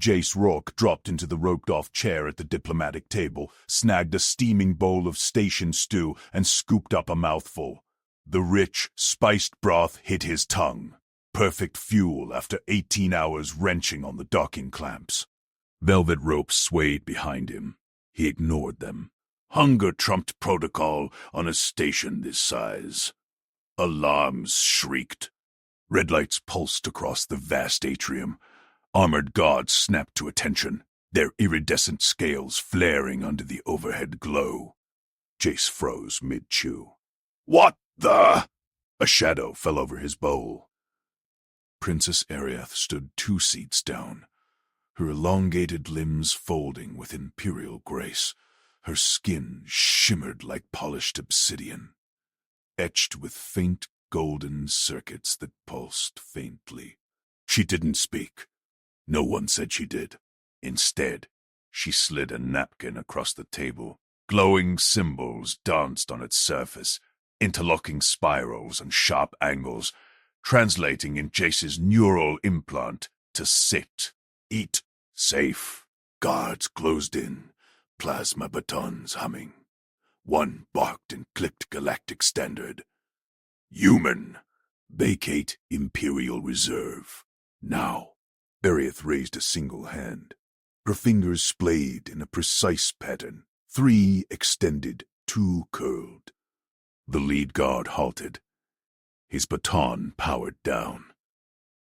Jace Rourke dropped into the roped-off chair at the diplomatic table, snagged a steaming bowl of station stew, and scooped up a mouthful. The rich, spiced broth hit his tongue. Perfect fuel after 18 hours wrenching on the docking clamps. Velvet ropes swayed behind him. He ignored them. Hunger trumped protocol on a station this size. Alarms shrieked. Red lights pulsed across the vast atrium. Armored guards snapped to attention, their iridescent scales flaring under the overhead glow. Jace froze mid-chew. "What the?" A shadow fell over his bowl. Princess Ariath stood 2 seats down, her elongated limbs folding with imperial grace. Her skin shimmered like polished obsidian, etched with faint golden circuits that pulsed faintly. She didn't speak. No one said she did. Instead, she slid a napkin across the table. Glowing symbols danced on its surface, interlocking spirals and sharp angles, translating in Jace's neural implant to sit, eat, safe. Guards closed in, plasma batons humming. One barked and clicked galactic standard. "Human, vacate Imperial Reserve. Now." Ariath raised a single hand. Her fingers splayed in a precise pattern. 3 extended, 2 curled. The lead guard halted. His baton powered down.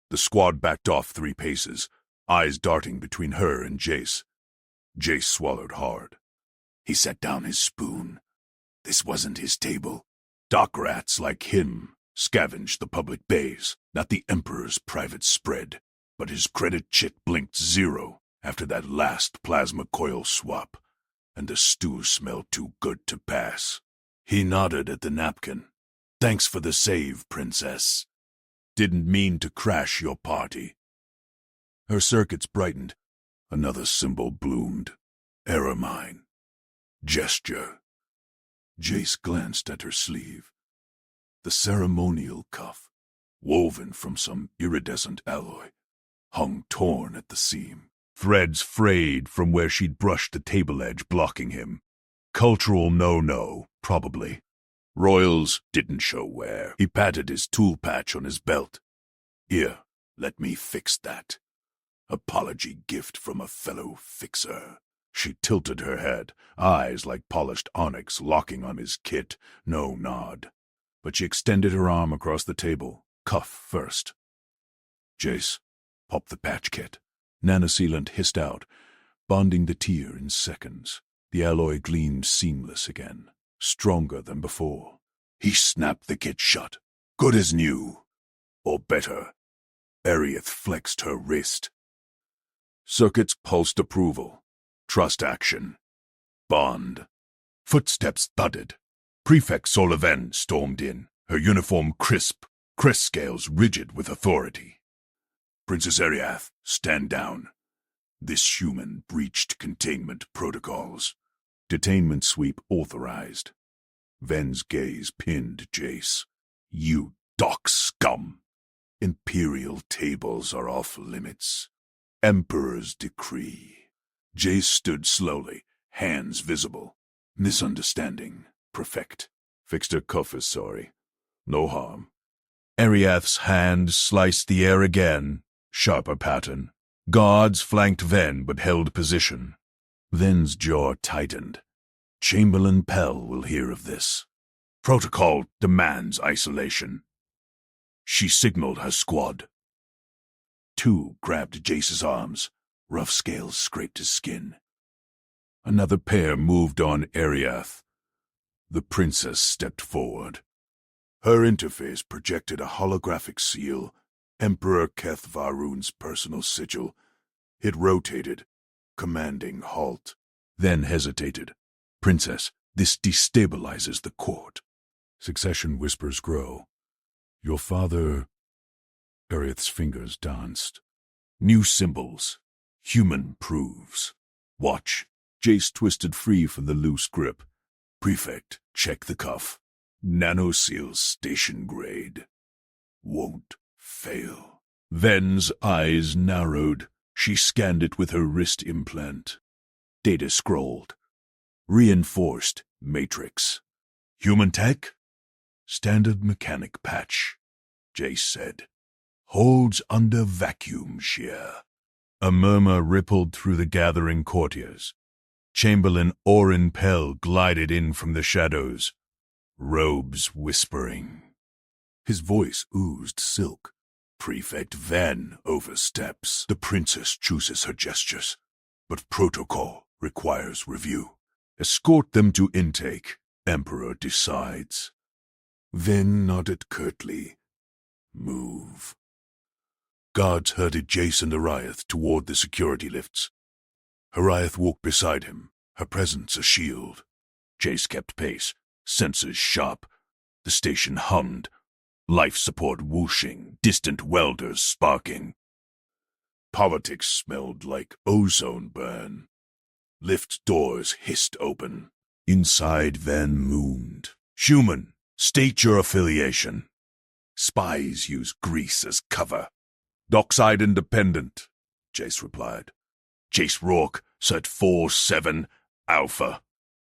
The squad backed off 3 paces, eyes darting between her and Jace. Jace swallowed hard. He set down his spoon. This wasn't his table. Dock rats like him scavenged the public bays, not the Emperor's private spread. But his credit chit blinked 0 after that last plasma coil swap, and the stew smelled too good to pass. He nodded at the napkin. "Thanks for the save, Princess. Didn't mean to crash your party." Her circuits brightened. Another symbol bloomed. Error mine. Gesture. Jace glanced at her sleeve. The ceremonial cuff, woven from some iridescent alloy, hung torn at the seam. Threads frayed from where she'd brushed the table edge, blocking him. Cultural no-no, probably. Royals didn't show where. He patted his tool patch on his belt. "Here, let me fix that. Apology gift from a fellow fixer." She tilted her head, eyes like polished onyx locking on his kit. No nod. But she extended her arm across the table, cuff first. "Jace, pop the patch kit." Nanosealant hissed out, bonding the tier in seconds. The alloy gleamed seamless again, stronger than before. He snapped the kit shut. "Good as new. Or better." Ariath flexed her wrist. Circuits pulsed approval. Trust action. Bond. Footsteps thudded. Prefect Soliven stormed in, her uniform crisp, crest scales rigid with authority. "Princess Ariath, stand down. This human breached containment protocols." Detainment sweep authorized. Ven's gaze pinned Jace. "You dock scum. Imperial tables are off limits. Emperor's decree." Jace stood slowly, hands visible. "Misunderstanding. Perfect." Fixed her cuff is sorry. "No harm." Ariath's hand sliced the air again. Sharper pattern. Guards flanked Ven but held position. Ven's jaw tightened. "Chamberlain Pell will hear of this. Protocol demands isolation." She signaled her squad. 2 grabbed Jace's arms. Rough scales scraped his skin. Another pair moved on Ariath. The princess stepped forward. Her interface projected a holographic seal, Emperor Keth Varun's personal sigil. It rotated, commanding halt, then hesitated. "Princess, this destabilizes the court." Succession whispers grow. "Your father—" Ariath's fingers danced. New symbols. Human proves. "Watch." Jace twisted free from the loose grip. "Prefect, check the cuff. Nanoseal station grade. Won't fail." Ven's eyes narrowed. She scanned it with her wrist implant. Data scrolled. Reinforced matrix. Human tech? Standard mechanic patch, Jace said. Holds under vacuum shear. A murmur rippled through the gathering courtiers. Chamberlain Orin Pell glided in from the shadows, robes whispering. His voice oozed silk. Prefect Van oversteps. The princess chooses her gestures, but protocol requires review. Escort them to intake. Emperor decides. Van nodded curtly. Move. Guards herded Jace and Ariath toward the security lifts. Ariath walked beside him, her presence a shield. Jace kept pace, senses sharp. The station hummed. Life support whooshing, distant welders sparking. Politics smelled like ozone burn. Lift doors hissed open. Inside Van mooned. Human, state your affiliation. Spies use grease as cover. Dockside Independent, Jace replied. Jace Rourke, Cert 47, Alpha.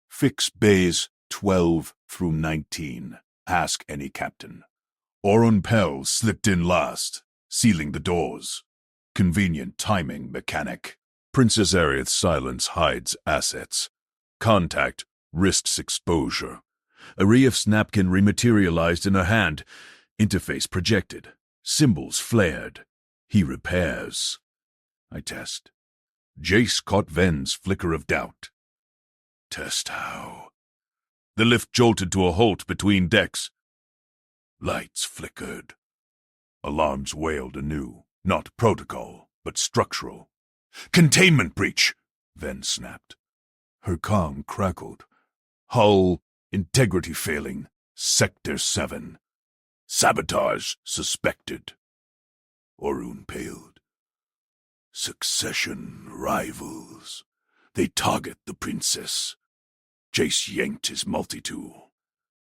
Fix bays 12 through 19. Ask any captain. Orin Pell slipped in last, sealing the doors. Convenient timing, mechanic. Princess Ariath's silence hides assets. Contact risks exposure. Ariath's napkin rematerialized in her hand. Interface projected. Symbols flared. He repairs. I test. Jace caught Ven's flicker of doubt. Test how? The lift jolted to a halt between decks. Lights flickered. Alarms wailed anew. Not protocol, but structural. Containment breach, Ven snapped. Her comm crackled. Hull integrity failing. Sector 7. Sabotage suspected. Orun paled. Succession rivals. They target the princess. Jace yanked his multi-tool.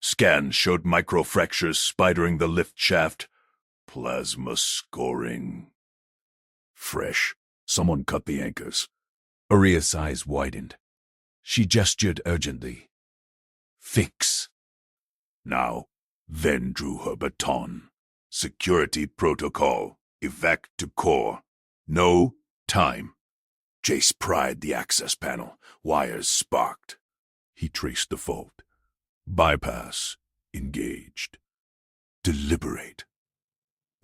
Scans showed microfractures spidering the lift shaft. Plasma scoring. Fresh. Someone cut the anchors. Aria's eyes widened. She gestured urgently. Fix. Now, Ven drew her baton. Security protocol. Evac to core. No time. Jace pried the access panel. Wires sparked. He traced the fault. Bypass. Engaged. Deliberate.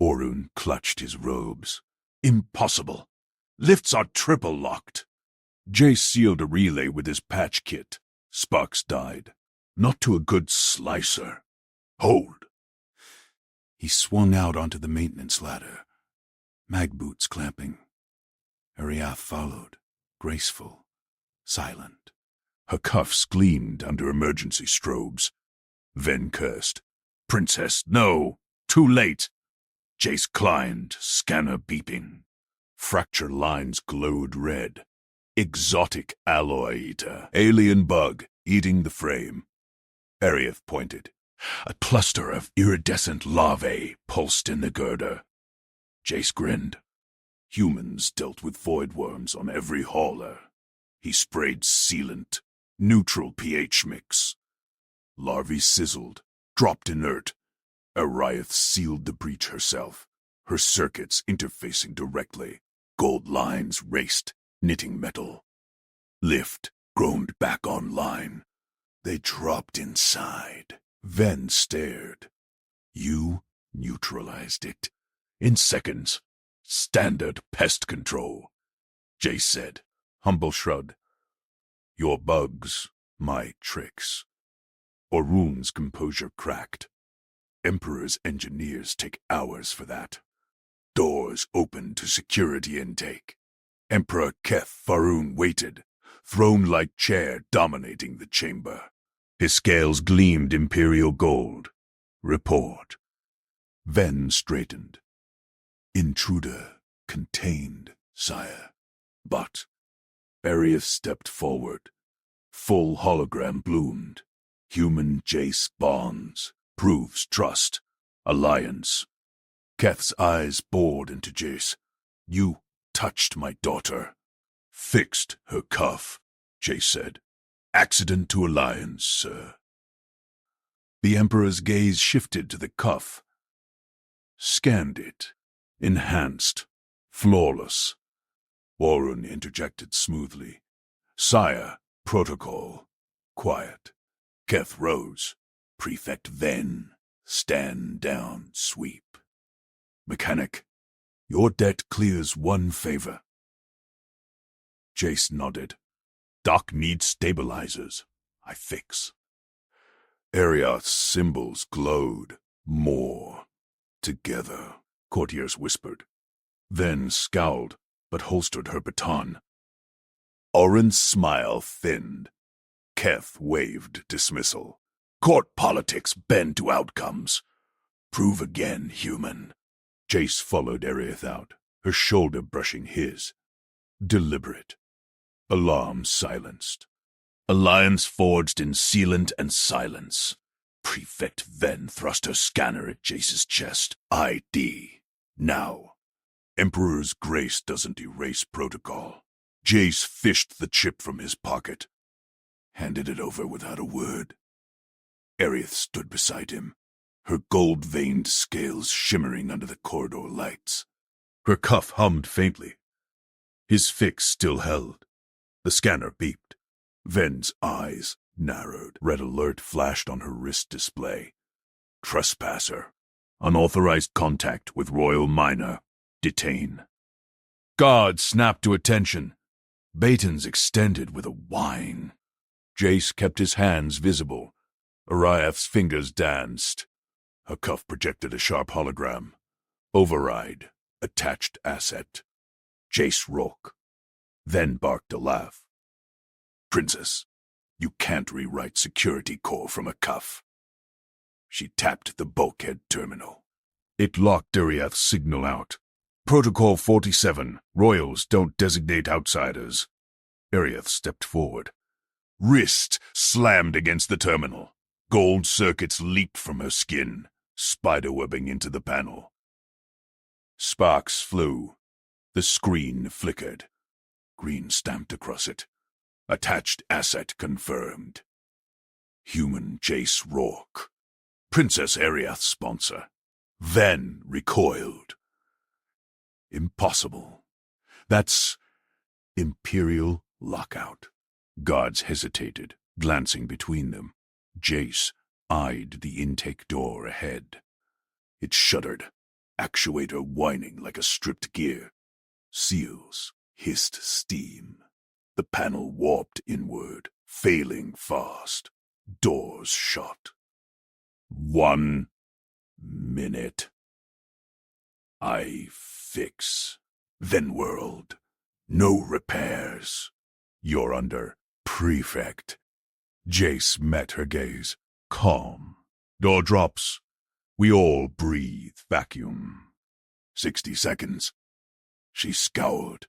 Orun clutched his robes. Impossible. Lifts are triple locked. Jace sealed a relay with his patch kit. Sparks died. Not to a good slicer. Hold. He swung out onto the maintenance ladder. Mag boots clamping. Ariath followed, graceful, silent. Her cuffs gleamed under emergency strobes. Ven cursed. Princess, no! Too late! Jace climbed, scanner beeping. Fracture lines glowed red. Exotic alloy eater. Alien bug eating the frame. Ariath pointed. A cluster of iridescent larvae pulsed in the girder. Jace grinned. Humans dealt with void worms on every hauler. He sprayed sealant, neutral pH mix. Larvae sizzled, dropped inert. Ariath sealed the breach herself, her circuits interfacing directly. Gold lines raced, knitting metal. Lift groaned back online. They dropped inside. Ven stared. You neutralized it. In seconds. Standard pest control. Jace said, humble shrug. Your bugs, my tricks. Orun's composure cracked. Emperor's engineers take hours for that. Doors open to security intake. Emperor Keth Faroon waited, throne-like chair dominating the chamber. His scales gleamed imperial gold. Report. Ven straightened. Intruder contained, sire. But Ariath stepped forward. Full hologram bloomed. Human Jace bonds. Proves trust. Alliance. Keth's eyes bored into Jace. You touched my daughter. Fixed her cuff, Jace said. Accident to Alliance, sir. The Emperor's gaze shifted to the cuff. Scanned it. Enhanced. Flawless. Warren interjected smoothly. Sire, protocol. Quiet. Keth rose. Prefect Ven. Stand down, sweep. Mechanic, your debt clears one favor. Jace nodded. Doc needs stabilizers. I fix. Ariath's symbols glowed. More. Together, courtiers whispered. Then scowled, but holstered her baton. Oren's smile thinned. Keth waved dismissal. Court politics bend to outcomes. Prove again, human. Jace followed Ariath out, her shoulder brushing his. Deliberate. Alarm silenced. Alliance forged in sealant and silence. Prefect Ven thrust her scanner at Jace's chest. ID. Now. Emperor's grace doesn't erase protocol. Jace fished the chip from his pocket. Handed it over without a word. Ariath stood beside him, her gold-veined scales shimmering under the corridor lights. Her cuff hummed faintly. His fix still held. The scanner beeped. Ven's eyes narrowed. Red alert flashed on her wrist display. Trespasser. Unauthorized contact with Royal Minor. Detain. Guards snapped to attention. Batons extended with a whine. Jace kept his hands visible. Ariath's fingers danced. Her cuff projected a sharp hologram. Override. Attached asset. Jace Rourke. Then barked a laugh. Princess, you can't rewrite security core from a cuff. She tapped the bulkhead terminal. It locked Ariath's signal out. Protocol 47. Royals don't designate outsiders. Ariath stepped forward. Wrist slammed against the terminal. Gold circuits leaped from her skin, spiderwebbing into the panel. Sparks flew. The screen flickered. Green stamped across it. Attached asset confirmed. Human Jace Rourke. Princess Ariath's sponsor. Ven recoiled. Impossible. That's Imperial lockout. Guards hesitated, glancing between them. Jace eyed the intake door ahead. It shuddered, actuator whining like a stripped gear. Seals hissed steam. The panel warped inward, failing fast. Doors shut. 1 minute. I fix. Then world. No repairs. You're under prefect. Jace met her gaze. Calm. Door drops. We all breathe vacuum. 60 seconds. She scowled,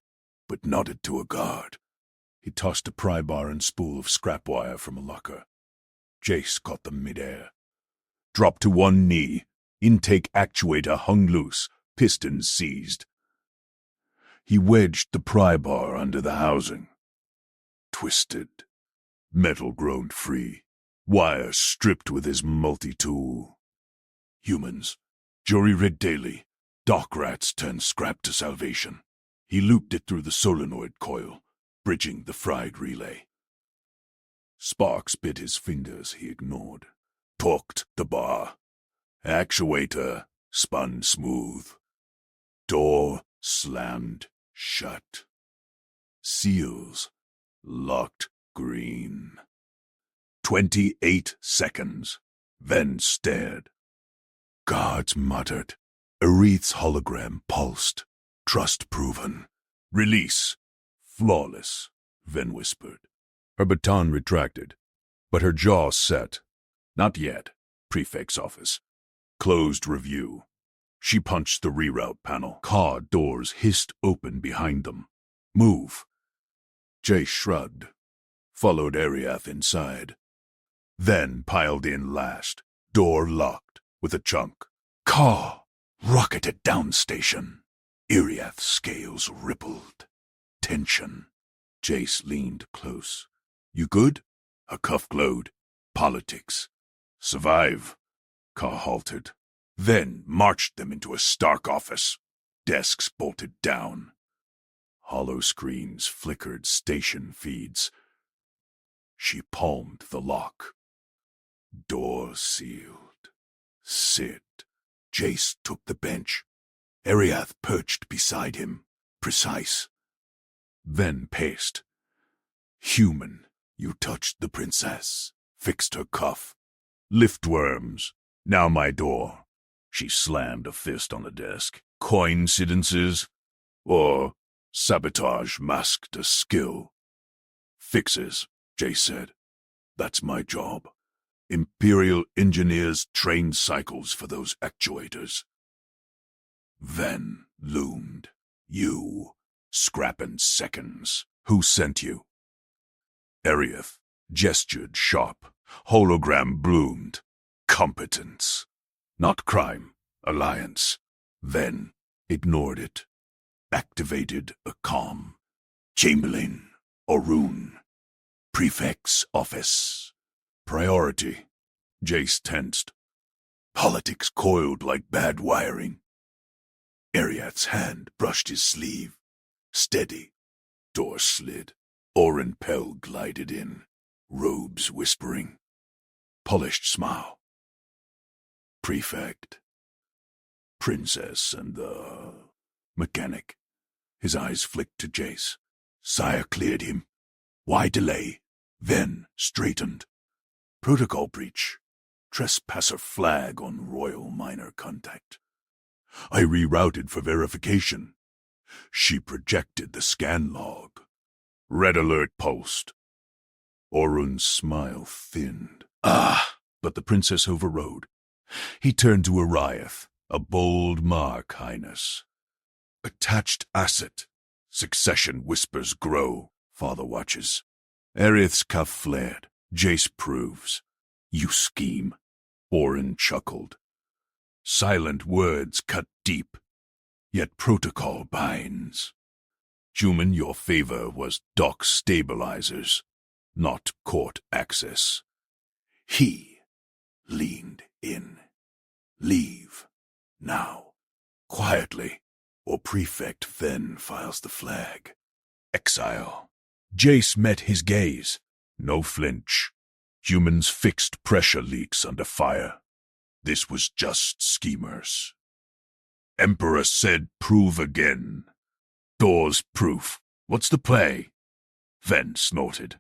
but nodded to a guard. He tossed a pry bar and spool of scrap wire from a locker. Jace caught them midair. Dropped to one knee. Intake actuator hung loose, pistons seized. He wedged the pry bar under the housing. Twisted. Metal groaned free. Wire stripped with his multi-tool. Humans. Jury-rig daily. Dock rats turned scrap to salvation. He looped it through the solenoid coil, bridging the fried relay. Sparks bit his fingers he ignored. Torqued the bar. Actuator spun smooth. Door slammed shut. Seals locked green. 28 seconds. Then stared. Guards muttered. Aerith's hologram pulsed. Trust proven. Release. Flawless, Ven whispered. Her baton retracted, but her jaw set. Not yet. Prefect's office. Closed review. She punched the reroute panel. Car doors hissed open behind them. Move. Jace shrugged. Followed Ariath inside. Then piled in last. Door locked with a chunk. Car rocketed down station. Iriath's scales rippled. Tension. Jace leaned close. You good? Her cuff glowed. Politics. Survive. Carr halted. Then marched them into a stark office. Desks bolted down. Hollow screens flickered station feeds. She palmed the lock. Door sealed. Sit. Jace took the bench. Ariath perched beside him, precise. Then paced. Human, you touched the princess, fixed her cuff. Liftworms, now my door. She slammed a fist on the desk. Coincidences? Or sabotage masked as skill? Fixes, Jace said. That's my job. Imperial engineers train cycles for those actuators. Then loomed. You, scrapping seconds. Who sent you? Ariath gestured sharp. Hologram bloomed. Competence. Not crime. Alliance. Then ignored it. Activated a comm. Chamberlain. Orun. Prefect's office. Priority. Jace tensed. Politics coiled like bad wiring. Ariath's hand brushed his sleeve. Steady. Door slid. Oren Pell glided in, robes whispering. Polished smile. Prefect. Princess and the mechanic. His eyes flicked to Jace. Sire cleared him. Why delay? Then straightened. Protocol breach. Trespasser flag on royal minor contact. I rerouted for verification. She projected the scan log. Red alert post. Orun's smile thinned. But the princess overrode. He turned to Ariath, a bold mark, Highness. Attached asset. Succession whispers grow. Father watches. Ariath's cuff flared. Jace proves. You scheme. Oren chuckled. Silent words cut deep, yet protocol binds. Human, your favor was dock stabilizers, not court access. He leaned in. Leave. Now. Quietly, or Prefect then files the flag. Exile. Jace met his gaze. No flinch. Humans fixed pressure leaks under fire. This was just schemers. Emperor said prove again. Doors proof. What's the play? Ven snorted.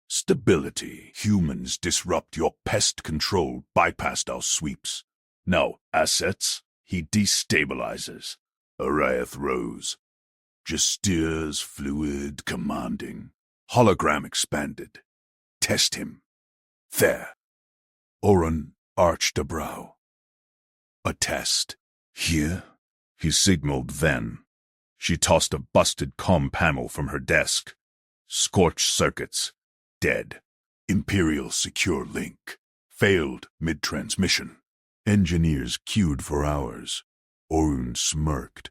Stability. Humans disrupt your pest control, bypassed our sweeps. Now, assets, he destabilizes. Ariath rose. Gestures fluid, commanding. Hologram expanded. Test him. There. Oren arched a brow. A test. Here? He signaled then. She tossed a busted comm panel from her desk. Scorched circuits. Dead. Imperial secure link. Failed mid-transmission. Engineers queued for hours. Orun smirked.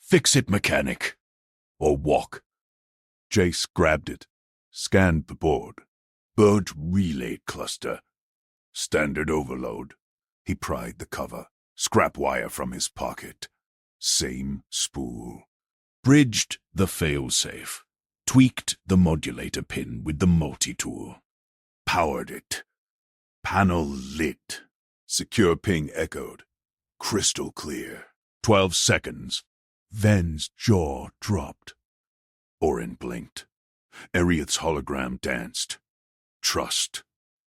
Fix it, mechanic. Or walk. Jace grabbed it. Scanned the board. Burnt relay cluster. Standard overload. He pried the cover. Scrap wire from his pocket. Same spool. Bridged the failsafe. Tweaked the modulator pin with the multi-tool. Powered it. Panel lit. Secure ping echoed. Crystal clear. 12 seconds. Ven's jaw dropped. Oren blinked. Ariath's hologram danced. Trust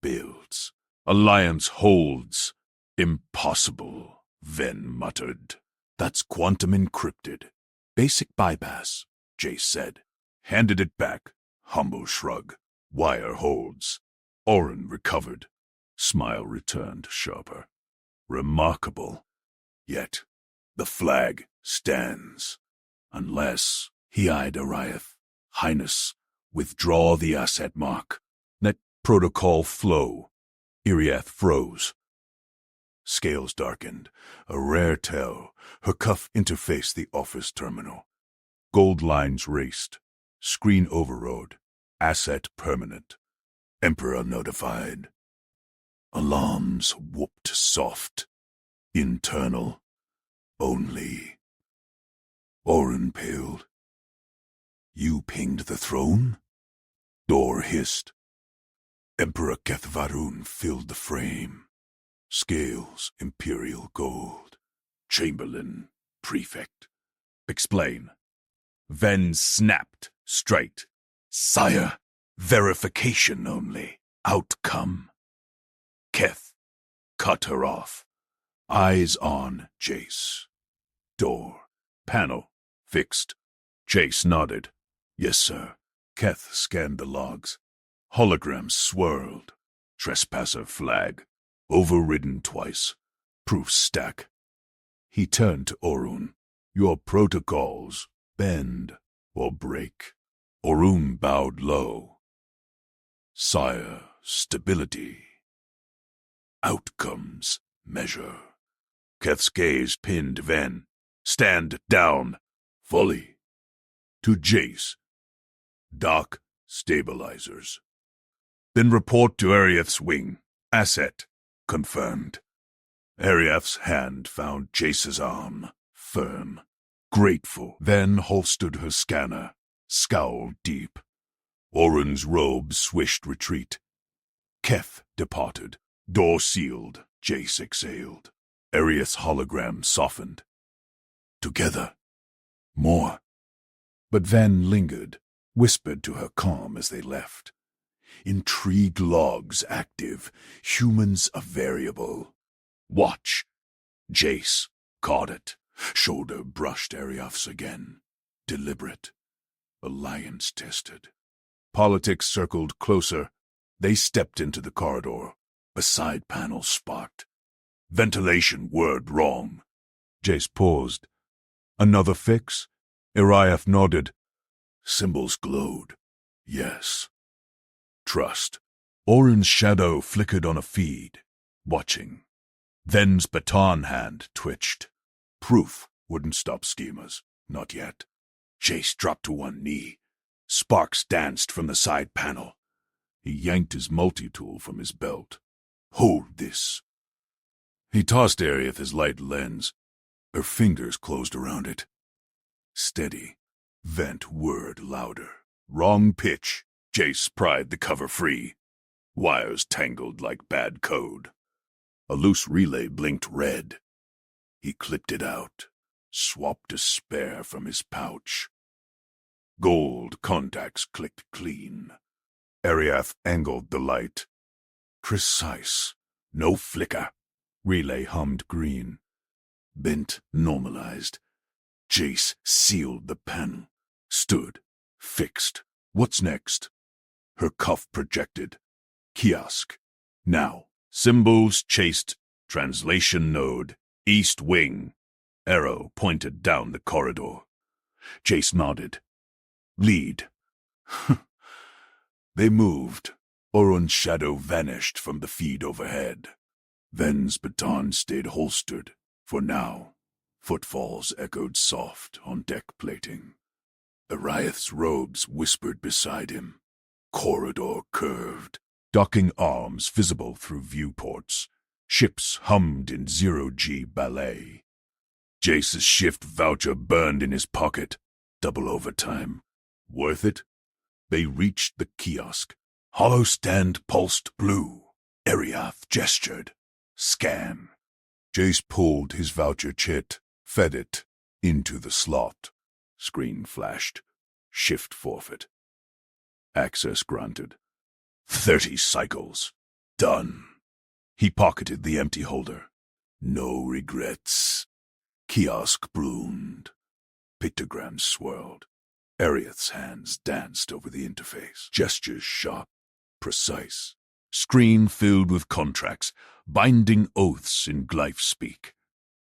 builds. Alliance holds. Impossible, Ven muttered. That's quantum encrypted. Basic bypass, Jace said. Handed it back. Humble shrug. Wire holds. Oren recovered. Smile returned sharper. Remarkable. Yet, the flag stands. Unless, he eyed Ariath. Highness, withdraw the asset mark. Let protocol flow. Ariath froze. Scales darkened. A rare tell. Her cuff interfaced the office terminal. Gold lines raced. Screen overrode. Asset permanent. Emperor notified. Alarms whooped soft. Internal. Only. Orin paled. You pinged the throne? Door hissed. Emperor Kethvarun filled the frame. Scales, imperial gold. Chamberlain, prefect. Explain. Ven snapped straight. Sire, verification only. Outcome. Keth cut her off. Eyes on Jace. Door. Panel. Fixed. Jace nodded. Yes, sir. Keth scanned the logs. Holograms swirled. Trespasser flag. Overridden twice. Proof stack. He turned to Orun. Your protocols bend or break. Orun bowed low. Sire, stability. Outcomes measure. Keth's gaze pinned Ven. Stand down. Fully. To Jace. Dock stabilizers. Then report to Ariath's wing. Asset confirmed. Ariath's hand found Jace's arm. Firm. Grateful. Then holstered her scanner. Scowled deep. Orun's robe swished retreat. Keth departed. Door sealed. Jace exhaled. Ariath's hologram softened. Together. More. But Van lingered, whispered to her calm as they left. Intrigue logs active. Humans a variable. Watch. Jace caught it. Shoulder brushed Ariath's again. Deliberate. Alliance tested. Politics circled closer. They stepped into the corridor. A side panel sparked. Ventilation word wrong. Jace paused. Another fix? Ariath nodded. Symbols glowed. Yes. Trust. Orin's shadow flickered on a feed. Watching. Ven's baton hand twitched. Proof wouldn't stop schemas. Not yet. Jace dropped to one knee. Sparks danced from the side panel. He yanked his multi-tool from his belt. Hold this. He tossed Ariath his light lens. Her fingers closed around it. Steady. Vent word louder. Wrong pitch. Jace pried the cover free. Wires tangled like bad code. A loose relay blinked red. He clipped it out. Swapped a spare from his pouch. Gold contacts clicked clean. Ariath angled the light. Precise. No flicker. Relay hummed green. Bent normalized. Jace sealed the panel. Stood. Fixed. What's next? Her cuff projected. Kiosk. Now. Symbols chased. Translation node. East wing. Arrow pointed down the corridor. Jace nodded. Lead. They moved. Orun's shadow vanished from the feed overhead. Ven's baton stayed holstered. For now, footfalls echoed soft on deck plating. Ariath's robes whispered beside him. Corridor curved. Docking arms visible through viewports. Ships hummed in zero-G ballet. Jace's shift voucher burned in his pocket. Double overtime. Worth it? They reached the kiosk. Hollow stand pulsed blue. Ariath gestured. Scan. Jace pulled his voucher chit, fed it, into the slot. Screen flashed. Shift forfeit. Access granted. 30 cycles. Done. He pocketed the empty holder. No regrets. Kiosk bloomed. Pictograms swirled. Ariath's hands danced over the interface. Gestures sharp, precise. Screen filled with contracts, binding oaths in glyph speak.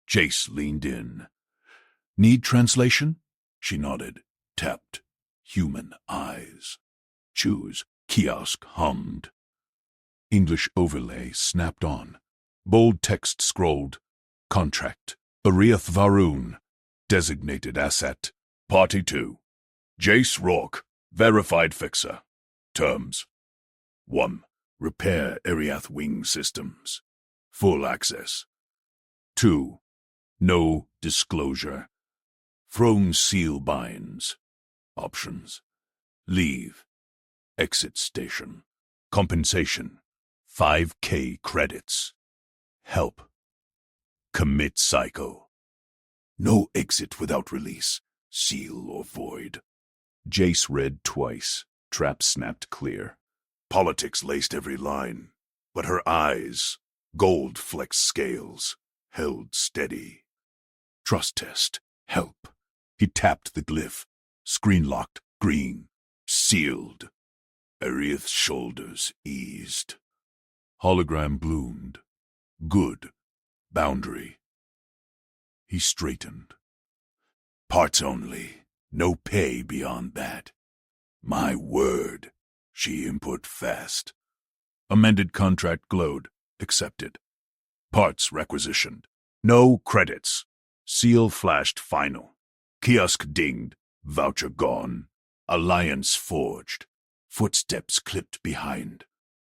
Jace leaned in. Need translation? She nodded, tapped. Human eyes. Choose. Kiosk hummed. English overlay snapped on. Bold text scrolled. Contract. Ariath Varun. Designated asset. Party 2. Jace Rourke. Verified fixer. Terms. 1. Repair Ariath wing systems. Full access. 2. No disclosure. Throne seal binds. Options. Leave. Exit station. Compensation. 5K credits. Help. Commit cycle. No exit without release. Seal or void. Jace read twice. Trap snapped clear. Politics laced every line, but her eyes, gold-flecked scales, held steady. Trust test. Help. He tapped the glyph. Screen locked. Green. Sealed. Ariath's shoulders eased. Hologram bloomed. Good. Boundary. He straightened. Parts only. No pay beyond that. My word. She input fast. Amended contract glowed. Accepted. Parts requisitioned. No credits. Seal flashed final. Kiosk dinged. Voucher gone. Alliance forged. Footsteps clipped behind.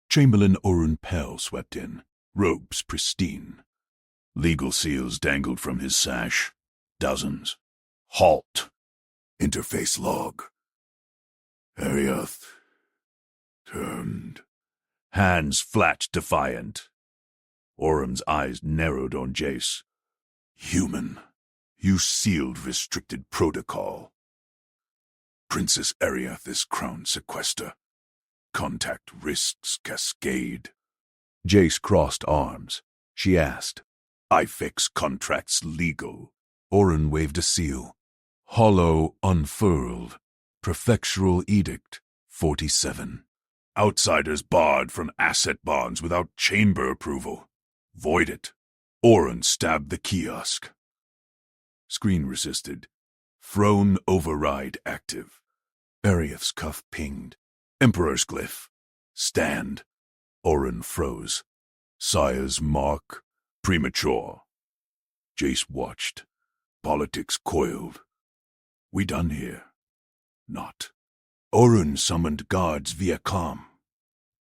Chamberlain Orun Pell swept in. Robes pristine. Legal seals dangled from his sash. Dozens. Halt. Interface log. Ariath turned. Hands flat defiant. Orum's eyes narrowed on Jace. Human. You sealed restricted protocol. Princess Ariath is crown sequester. Contact risks cascade. Jace crossed arms. She asked, I fix contracts legal. Orun waved a seal. Hollow unfurled. Prefectural edict. 47. Outsiders barred from asset bonds without chamber approval. Void it. Orun stabbed the kiosk. Screen resisted. Throne override active. Ariath's cuff pinged. Emperor's glyph. Stand. Orun froze. Sire's mark. Premature. Jace watched. Politics coiled. We done here? Not. Orun summoned guards via comm.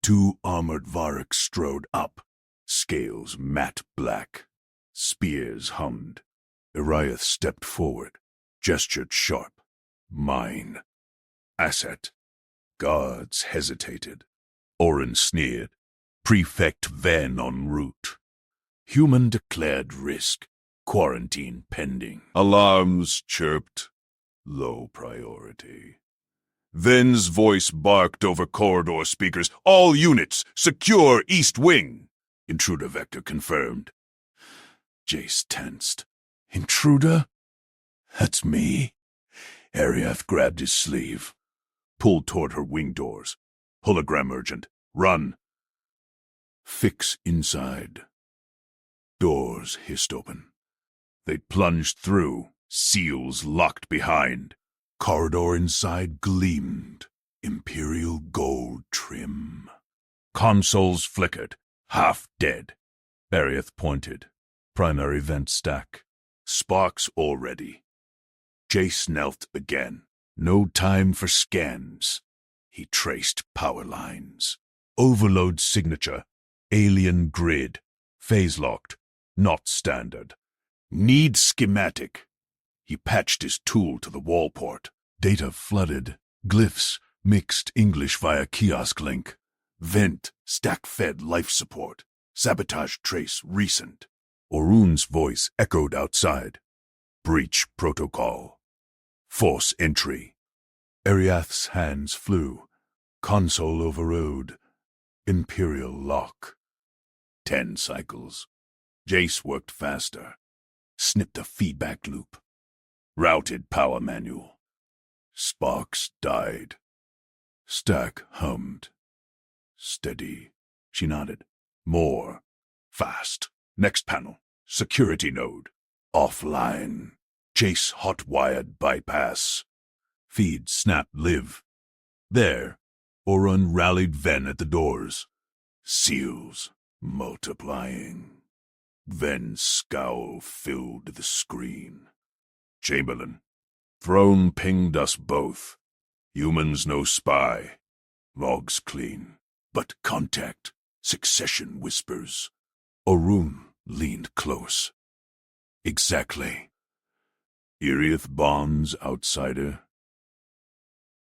2 armored Varrics strode up. Scales matte black. Spears hummed. Ariath stepped forward. Gestured sharp. Mine. Asset. Guards hesitated. Orun sneered. Prefect Ven en route. Human declared risk. Quarantine pending. Alarms chirped. Low priority. Ven's voice barked over corridor speakers. All units, secure East Wing. Intruder vector confirmed. Jace tensed. Intruder? That's me. Ariath grabbed his sleeve. Pulled toward her wing doors. Hologram urgent. Run. Fix inside. Doors hissed open. They plunged through. Seals locked behind. Corridor inside gleamed. Imperial gold trim. Consoles flickered. Half dead. Ariath pointed. Primary vent stack. Sparks already. Jace knelt again. No time for scans. He traced power lines. Overload signature. Alien grid. Phase locked. Not standard. Need schematic. He patched his tool to the wall port. Data flooded. Glyphs mixed English via kiosk link. Vent, stack-fed life support. Sabotage trace recent. Orun's voice echoed outside. Breach protocol. Force entry. Ariath's hands flew. Console overrode. Imperial lock. 10 cycles. Jace worked faster. Snipped a feedback loop. Routed power manual. Sparks died. Stack hummed. Steady. She nodded. More. Fast. Next panel. Security node. Offline. Jace hot-wired bypass. Feed snap live. There. Orun rallied Ven at the doors. Seals multiplying. Ven's scowl filled the screen. Chamberlain, Throne pinged us both. Humans no spy. Logs clean. But contact. Succession whispers. Orun leaned close. Exactly. Iriath bonds outsider.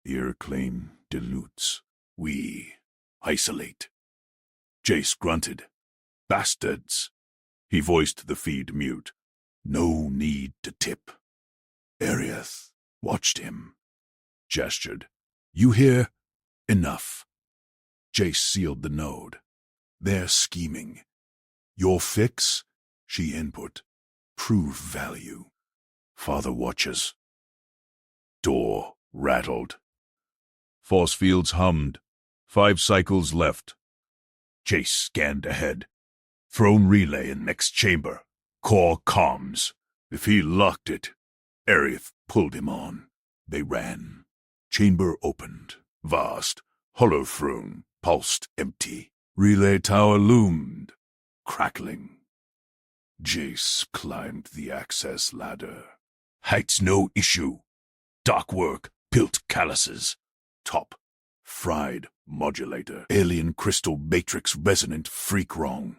Ear claim dilutes. We isolate. Jace grunted. Bastards. He voiced the feed mute. No need to tip. Iriath watched him. Gestured. You hear? Enough. Jace sealed the node. They're scheming. Your fix? She input. Prove value. Father watches. Door rattled. Force fields hummed. 5 cycles left. Jace scanned ahead. Throne relay in next chamber. Core comms. If he locked it, Iriath pulled him on. They ran. Chamber opened. Vast. Hollow throne. Pulsed empty. Relay tower loomed. Crackling. Jace climbed the access ladder. Height's no issue. Dark work. Pilt calluses. Top. Fried modulator. Alien crystal matrix resonant freak wrong.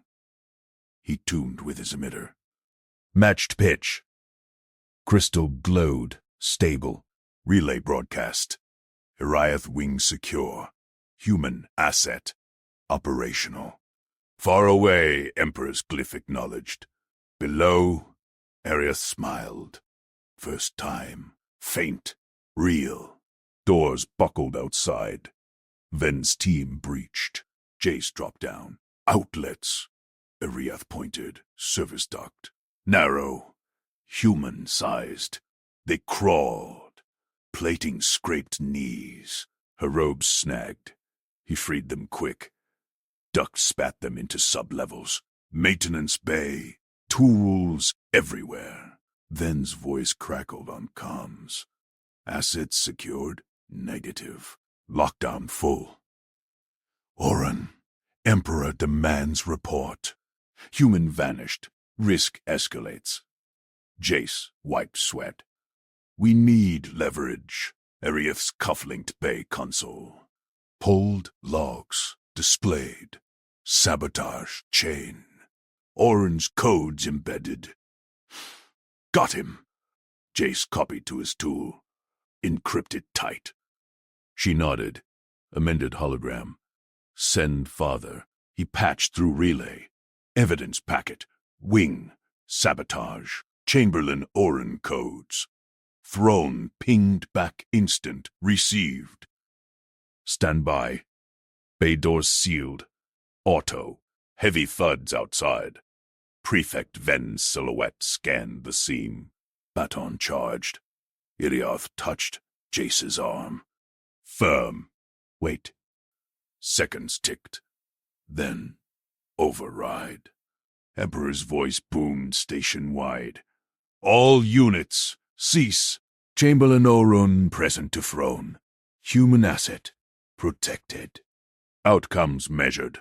He tuned with his emitter. Matched pitch. Crystal glowed. Stable. Relay broadcast. Iriath wing secure. Human asset. Operational. Far away, Emperor's glyph acknowledged. Below, Iriath smiled. First time. Faint. Real. Doors buckled outside. Ven's team breached. Jace dropped down. Outlets. Iriath pointed. Service duct. Narrow. Human-sized. They crawled. Plating scraped knees. Her robes snagged. He freed them quick. Duct spat them into sub-levels. Maintenance bay. Tools everywhere. Ven's voice crackled on comms. Assets secured. Negative. Lockdown full. Oren. Emperor demands report. Human vanished. Risk escalates. Jace wiped sweat. We need leverage. Iriath's cuff-linked bay console. Pulled logs. Displayed. Sabotage chain. Orange codes embedded. Got him. Jace copied to his tool. Encrypted tight. She nodded. Amended hologram. Send father. He patched through relay. Evidence packet. Wing. Sabotage. Chamberlain Orin codes. Throne pinged back instant. Received. Stand by. Bay doors sealed. Auto. Heavy thuds outside. Prefect Ven's silhouette scanned the seam. Baton charged. Iriath touched Jace's arm. Firm. Wait. Seconds ticked. Then, override. Emperor's voice boomed station-wide. All units, cease. Chamberlain Orun present to throne. Human asset, protected. Outcomes measured.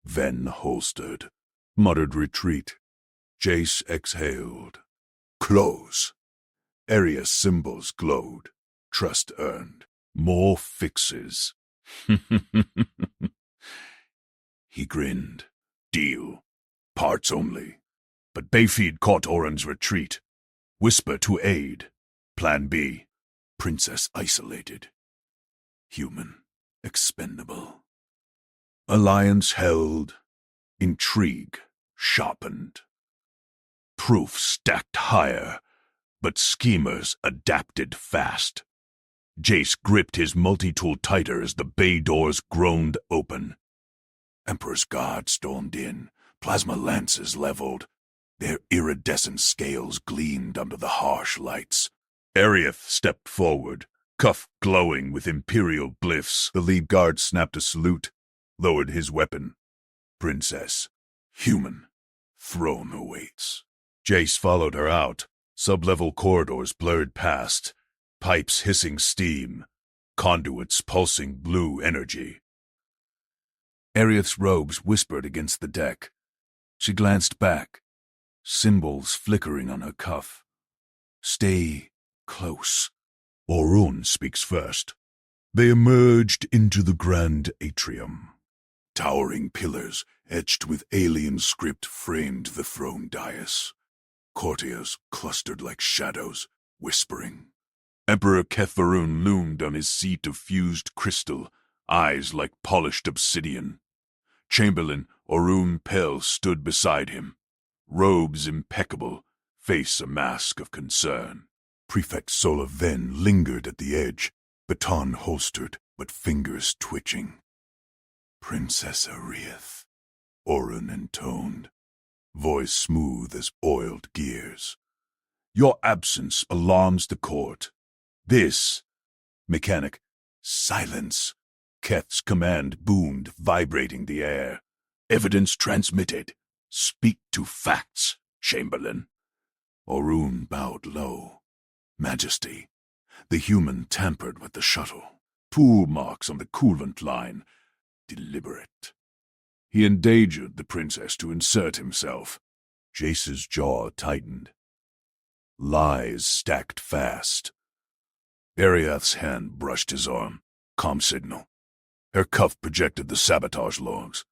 Ven holstered. Muttered retreat. Jace exhaled. Close. Area symbols glowed. Trust earned. More fixes. He grinned. Deal. Parts only. But Bayfeed caught Oren's retreat. Whisper to aid. Plan B. Princess isolated. Human. Expendable. Alliance held. Intrigue. Sharpened. Proof stacked higher. But schemers adapted fast. Jace gripped his multi-tool tighter as the bay doors groaned open. Emperor's guard stormed in, plasma lances leveled. Their iridescent scales gleamed under the harsh lights. Iriath stepped forward, cuff glowing with imperial glyphs. The lead guard snapped a salute, lowered his weapon. Princess, human, throne awaits. Jace followed her out. Sub-level corridors blurred past, pipes hissing steam, conduits pulsing blue energy. Iriath's robes whispered against the deck. She glanced back, symbols flickering on her cuff. Stay close. Orun speaks first. They emerged into the grand atrium. Towering pillars etched with alien script framed the throne dais. Courtiers clustered like shadows, whispering. Emperor Ketharun loomed on his seat of fused crystal, eyes like polished obsidian. Chamberlain Orun Pel stood beside him, robes impeccable, face a mask of concern. Prefect Sola Ven lingered at the edge, baton holstered, but fingers twitching. Princess Arieth, Orun intoned, voice smooth as oiled gears. Your absence alarms the court. This, mechanic, silence. Keth's command boomed, vibrating the air. Evidence transmitted. Speak to facts, Chamberlain. Orun bowed low. Majesty, the human tampered with the shuttle. Tool marks on the coolant line. Deliberate. He endangered the princess to insert himself. Jace's jaw tightened. Lies stacked fast. Ariath's hand brushed his arm. Comm signal. Her cuff projected the sabotage logs.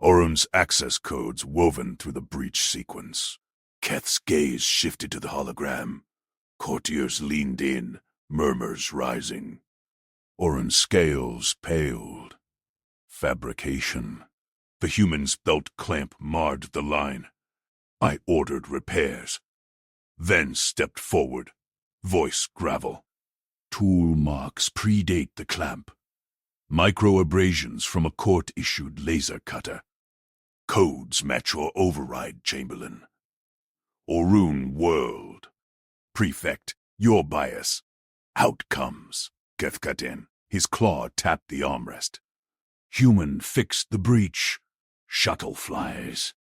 Orun's access codes woven through the breach sequence. Keth's gaze shifted to the hologram. Courtiers leaned in, murmurs rising. Orun's scales paled. Fabrication. The human's belt clamp marred the line. I ordered repairs. Then stepped forward. Voice gravel. Tool marks predate the clamp. Micro-abrasions from a court-issued laser cutter. Codes match your override, Chamberlain. Orun whirled. Prefect, your bias. Outcomes. Keth cut in. His claw tapped the armrest. Human fixed the breach. Shuttle flies.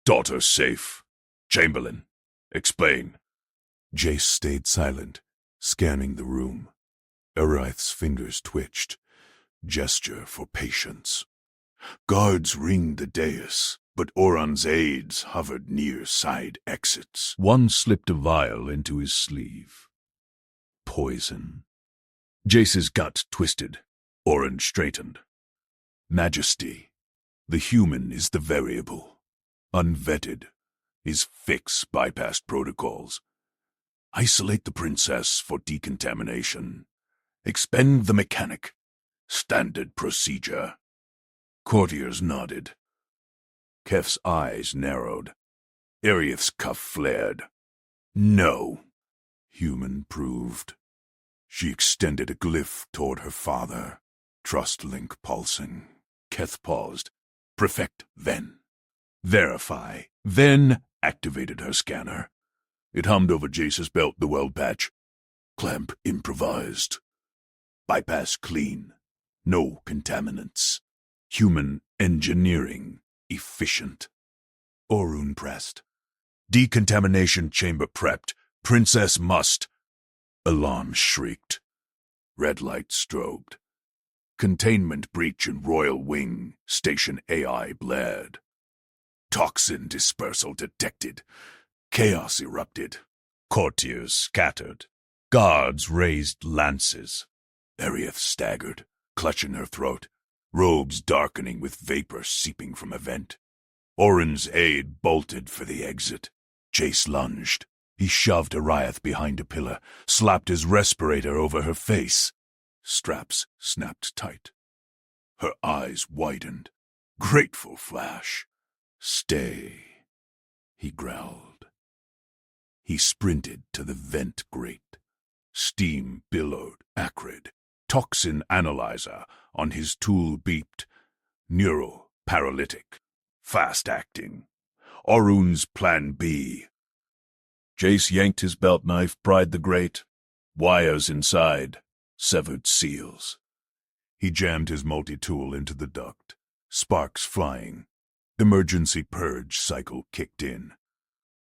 Daughter safe. Chamberlain, explain. Jace stayed silent, scanning the room. Ariath's fingers twitched. Gesture for patience. Guards ringed the dais, but Orun's aides hovered near side exits. One slipped a vial into his sleeve. Poison. Jace's gut twisted. Orun straightened. Majesty. The human is the variable. Unvetted. His fix bypassed protocols. Isolate the princess for decontamination. Expend the mechanic. Standard procedure. Courtiers nodded. Kef's eyes narrowed. Ariath's cuff flared. No. Human proved. She extended a glyph toward her father. Trust link pulsing. Keth paused. Prefect Ven. Verify. Then activated her scanner. It hummed over Jace's belt, the weld patch. Clamp improvised. Bypass clean. No contaminants. Human engineering efficient. Orun pressed. Decontamination chamber prepped. Princess must. Alarm shrieked. Red light strobed. Containment breach in Royal Wing. Station AI blared. Toxin dispersal detected. Chaos erupted. Courtiers scattered. Guards raised lances. Ariath staggered, clutching her throat, robes darkening with vapor seeping from a vent. Orun's aide bolted for the exit. Jace lunged. He shoved Ariath behind a pillar, slapped his respirator over her face. Straps snapped tight. Her eyes widened. Grateful flash. Stay, he growled. He sprinted to the vent grate. Steam billowed, acrid. Toxin analyzer on his tool beeped. Neural, paralytic. Fast-acting. Orun's Plan B. Jace yanked his belt knife, pried the grate. Wires inside. Severed seals. He jammed his multi-tool into the duct. Sparks flying. Emergency purge cycle kicked in.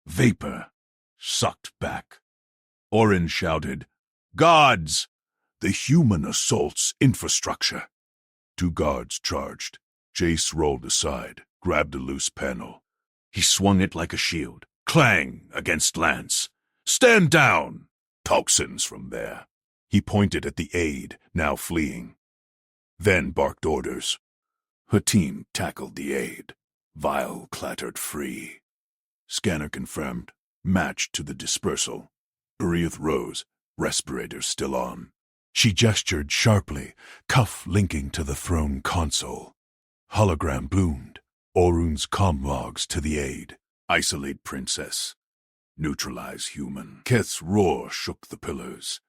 Vapor sucked back. Orun shouted, Guards! The human assaults infrastructure. 2 guards charged. Jace rolled aside, grabbed a loose panel. He swung it like a shield. Clang against lance. Stand down! Toxins from there. He pointed at the aide, now fleeing. Then barked orders. Her team tackled the aide. Vial clattered free. Scanner confirmed. Matched to the dispersal. Urieth rose, respirator still on. She gestured sharply, cuff linking to the throne console. Hologram bloomed. Orun's comm logs to the aide. Isolate princess. Neutralize human. Keth's roar shook the pillars.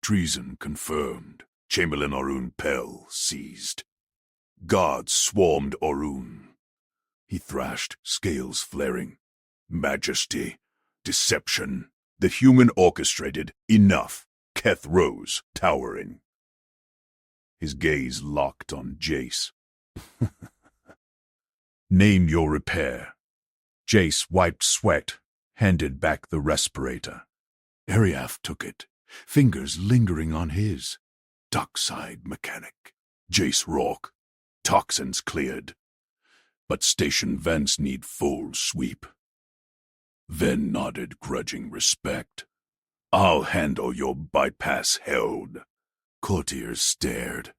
Treason confirmed. Chamberlain Orun Pell seized. Guards swarmed Orun. He thrashed, scales flaring. Majesty. Deception. The human orchestrated. Enough. Keth rose, towering. His gaze locked on Jace. Name your repair. Jace wiped sweat, handed back the respirator. Ariath took it, fingers lingering on his. Dockside mechanic. Jace Rourke. Toxins cleared. But station vents need full sweep. Ven nodded grudging respect. I'll handle your bypass held. Courtiers stared.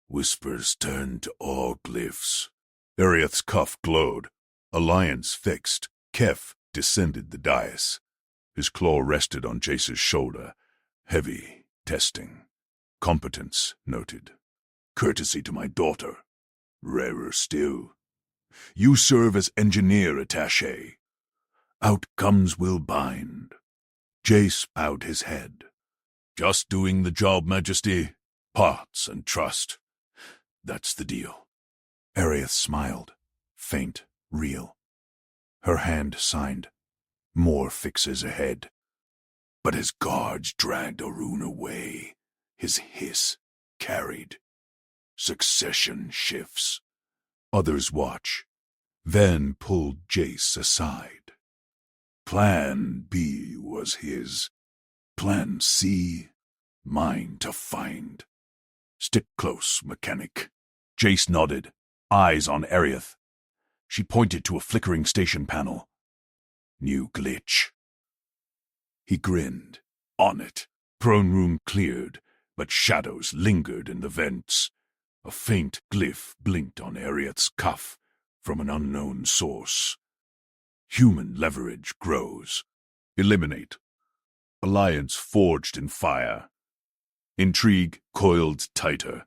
Whispers turned to all glyphs. Ariath's cuff glowed. Alliance fixed. Kef descended the dais. His claw rested on Jace's shoulder. Heavy, testing. Competence noted. Courtesy to my daughter. Rarer still. You serve as engineer attaché. Outcomes will bind. Jace bowed his head. Just doing the job, Majesty. Parts and trust. That's the deal. Ariath smiled. Faint, real. Her hand signed. More fixes ahead. But as guards dragged Orun away, his hiss carried. Succession shifts. Others watch. Then pulled Jace aside. Plan B was his. Plan C, mine to find. Stick close, mechanic. Jace nodded, eyes on Ariath. She pointed to a flickering station panel. New glitch. He grinned. On it. Throne room cleared, but shadows lingered in the vents. A faint glyph blinked on Ariath's cuff from an unknown source. Human leverage grows. Eliminate. Alliance forged in fire. Intrigue coiled tighter.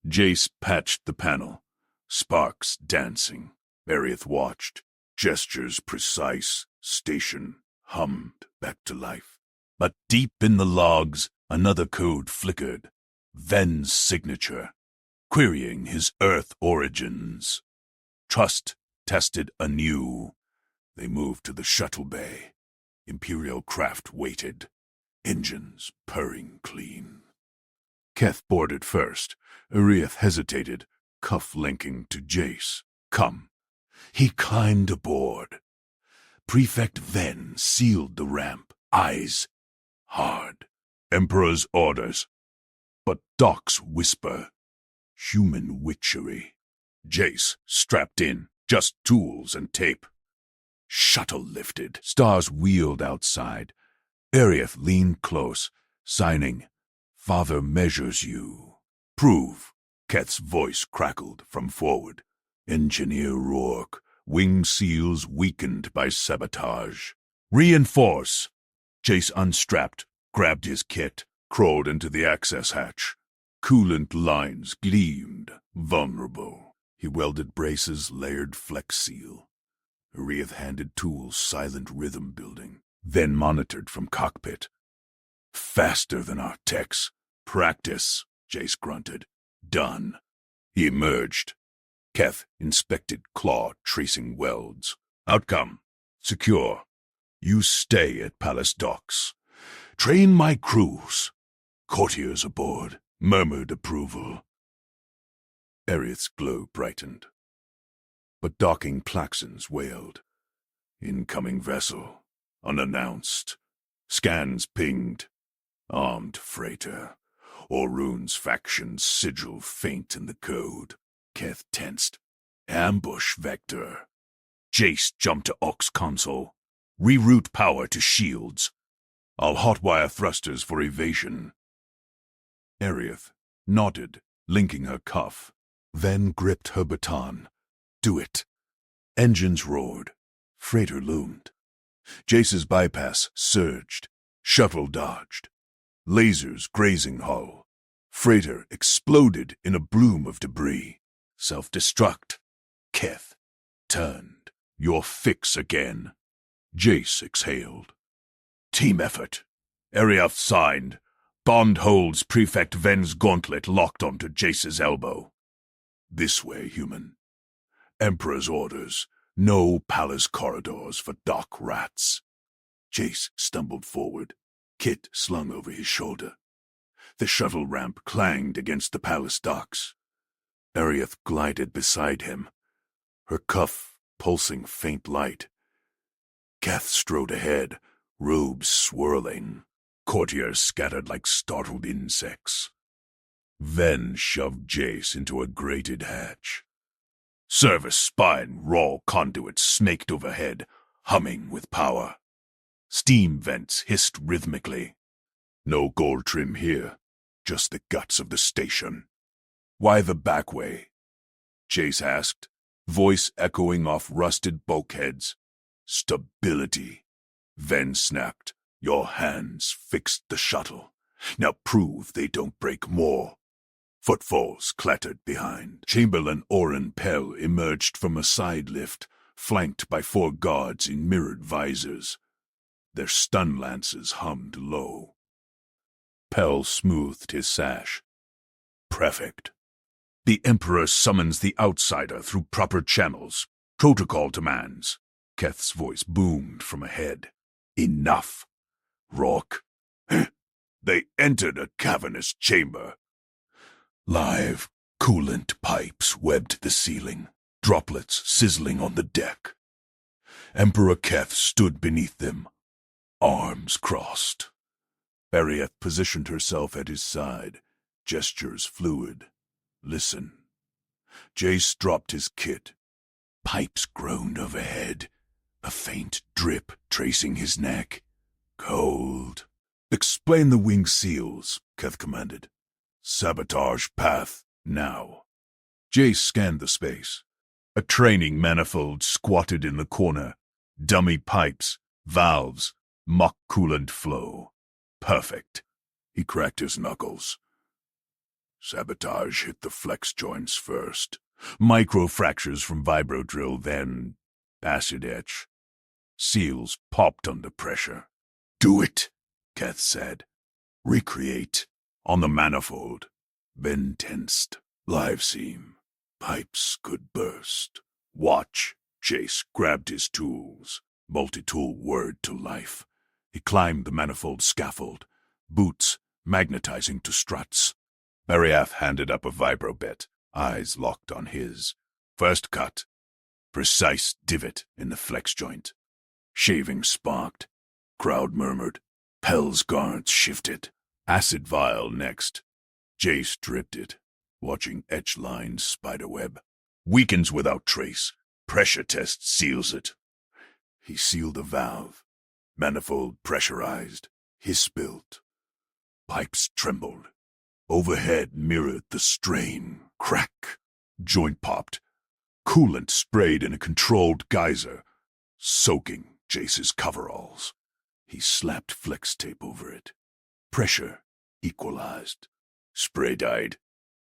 Jace patched the panel. Sparks dancing. Ariath watched. Gestures precise. Station hummed back to life. But deep in the logs, another code flickered. Ven's signature. Querying his Earth origins. Trust tested anew. They moved to the shuttle bay. Imperial craft waited. Engines purring clean. Keth boarded first. Ariath hesitated, cuff linking to Jace. Come. He climbed aboard. Prefect Ven sealed the ramp. Eyes hard. Emperor's orders. But Doc's whisper. Human witchery. Jace strapped in. Just tools and tape. Shuttle lifted. Stars wheeled outside. Ariath leaned close, signing, Father measures you. Prove. Keth's voice crackled from forward. Engineer Rourke. Wing seals weakened by sabotage. Reinforce. Jace unstrapped, grabbed his kit, crawled into the access hatch. Coolant lines gleamed, vulnerable. He welded braces, layered flex seal. Ariath handed tools, silent rhythm building, then monitored from cockpit. Faster than our techs. Practice, Jace grunted. Done. He emerged. Keth inspected claw tracing welds. Outcome. Secure. You stay at Palace Docks. Train my crews. Courtiers aboard. Murmured approval. Ariath's glow brightened. But docking klaxons wailed. Incoming vessel. Unannounced. Scans pinged. Armed freighter. Orun's faction's sigil faint in the code. Keth tensed. Ambush vector. Jace jumped to aux console. Reroute power to shields. I'll hotwire thrusters for evasion. Arieth nodded, linking her cuff, then gripped her baton. Do it. Engines roared. Freighter loomed. Jace's bypass surged. Shuttle dodged. Lasers grazing hull. Freighter exploded in a bloom of debris. Self-destruct. Keth turned. Your fix again. Jace exhaled. Team effort. Arieth signed. Bond holds Prefect Ven's gauntlet locked onto Jace's elbow. This way, human. Emperor's orders. No palace corridors for dock rats. Jace stumbled forward, kit slung over his shoulder. The shuttle ramp clanged against the palace docks. Arieth glided beside him, her cuff pulsing faint light. Keth strode ahead, robes swirling, courtiers scattered like startled insects. Ven shoved Jace into a grated hatch. Service spine raw conduits snaked overhead, humming with power. Steam vents hissed rhythmically. No gold trim here, just the guts of the station. Why the back way? Jace asked, voice echoing off rusted bulkheads. Stability. Ven snapped. Your hands fixed the shuttle. Now prove they don't break more. Footfalls clattered behind. Chamberlain Oren Pell emerged from a side lift, flanked by 4 guards in mirrored visors. Their stun lances hummed low. Pell smoothed his sash. Prefect. The Emperor summons the outsider through proper channels. Protocol demands. Keth's voice boomed from ahead. Enough. Rourke. They entered a cavernous chamber. Live coolant pipes webbed the ceiling, droplets sizzling on the deck. Emperor Keth stood beneath them, arms crossed. Arieth positioned herself at his side, gestures fluid. Listen. Jace dropped his kit. Pipes groaned overhead, a faint drip tracing his neck. Cold. Explain the wing seals, Keth commanded. Sabotage path, now. Jace scanned the space. A training manifold squatted in the corner. Dummy pipes, valves, mock coolant flow. Perfect. He cracked his knuckles. Sabotage hit the flex joints first. Microfractures from vibrodrill, then acid etch. Seals popped under pressure. Do it, Keth said. Recreate. On the manifold. Ben tensed. Live seam. Pipes could burst. Watch. Jace grabbed his tools. Multi-tool whirred to life. He climbed the manifold scaffold. Boots magnetizing to struts. Arieth handed up a vibrobit, eyes locked on his. First cut. Precise divot in the flex joint. Shaving sparked. Crowd murmured. Pell's guards shifted. Acid vial next. Jace dripped it, watching etch lines spiderweb. Weakens without trace. Pressure test seals it. He sealed a valve. Manifold pressurized. Hiss built. Pipes trembled. Overhead mirrored the strain. Crack. Joint popped. Coolant sprayed in a controlled geyser, soaking Jace's coveralls. He slapped flex tape over it. Pressure equalized. Spray died.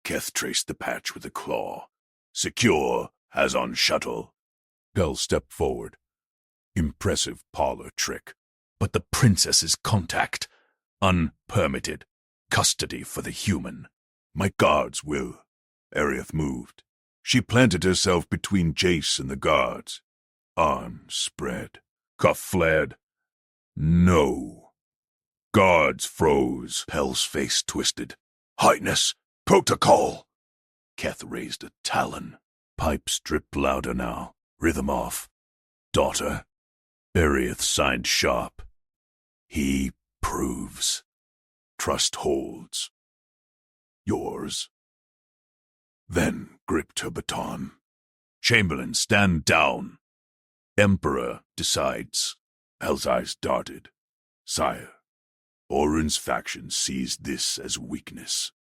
Keth traced the patch with a claw. Secure, as on shuttle. Pell stepped forward. Impressive parlor trick. But the princess's contact. Unpermitted. Custody for the human. My guards will. Arieth moved. She planted herself between Jace and the guards. Arms spread. Cuff flared. No. Guards froze. Pell's face twisted. Highness, protocol. Keth raised a talon. Pipes dripped louder now. Rhythm off. Daughter. Arieth signed sharp. He proves. Trust holds. Yours. Then gripped her baton. Chamberlain, stand down. Emperor decides. Pel's eyes darted. Sire, Orin's faction sees this as weakness.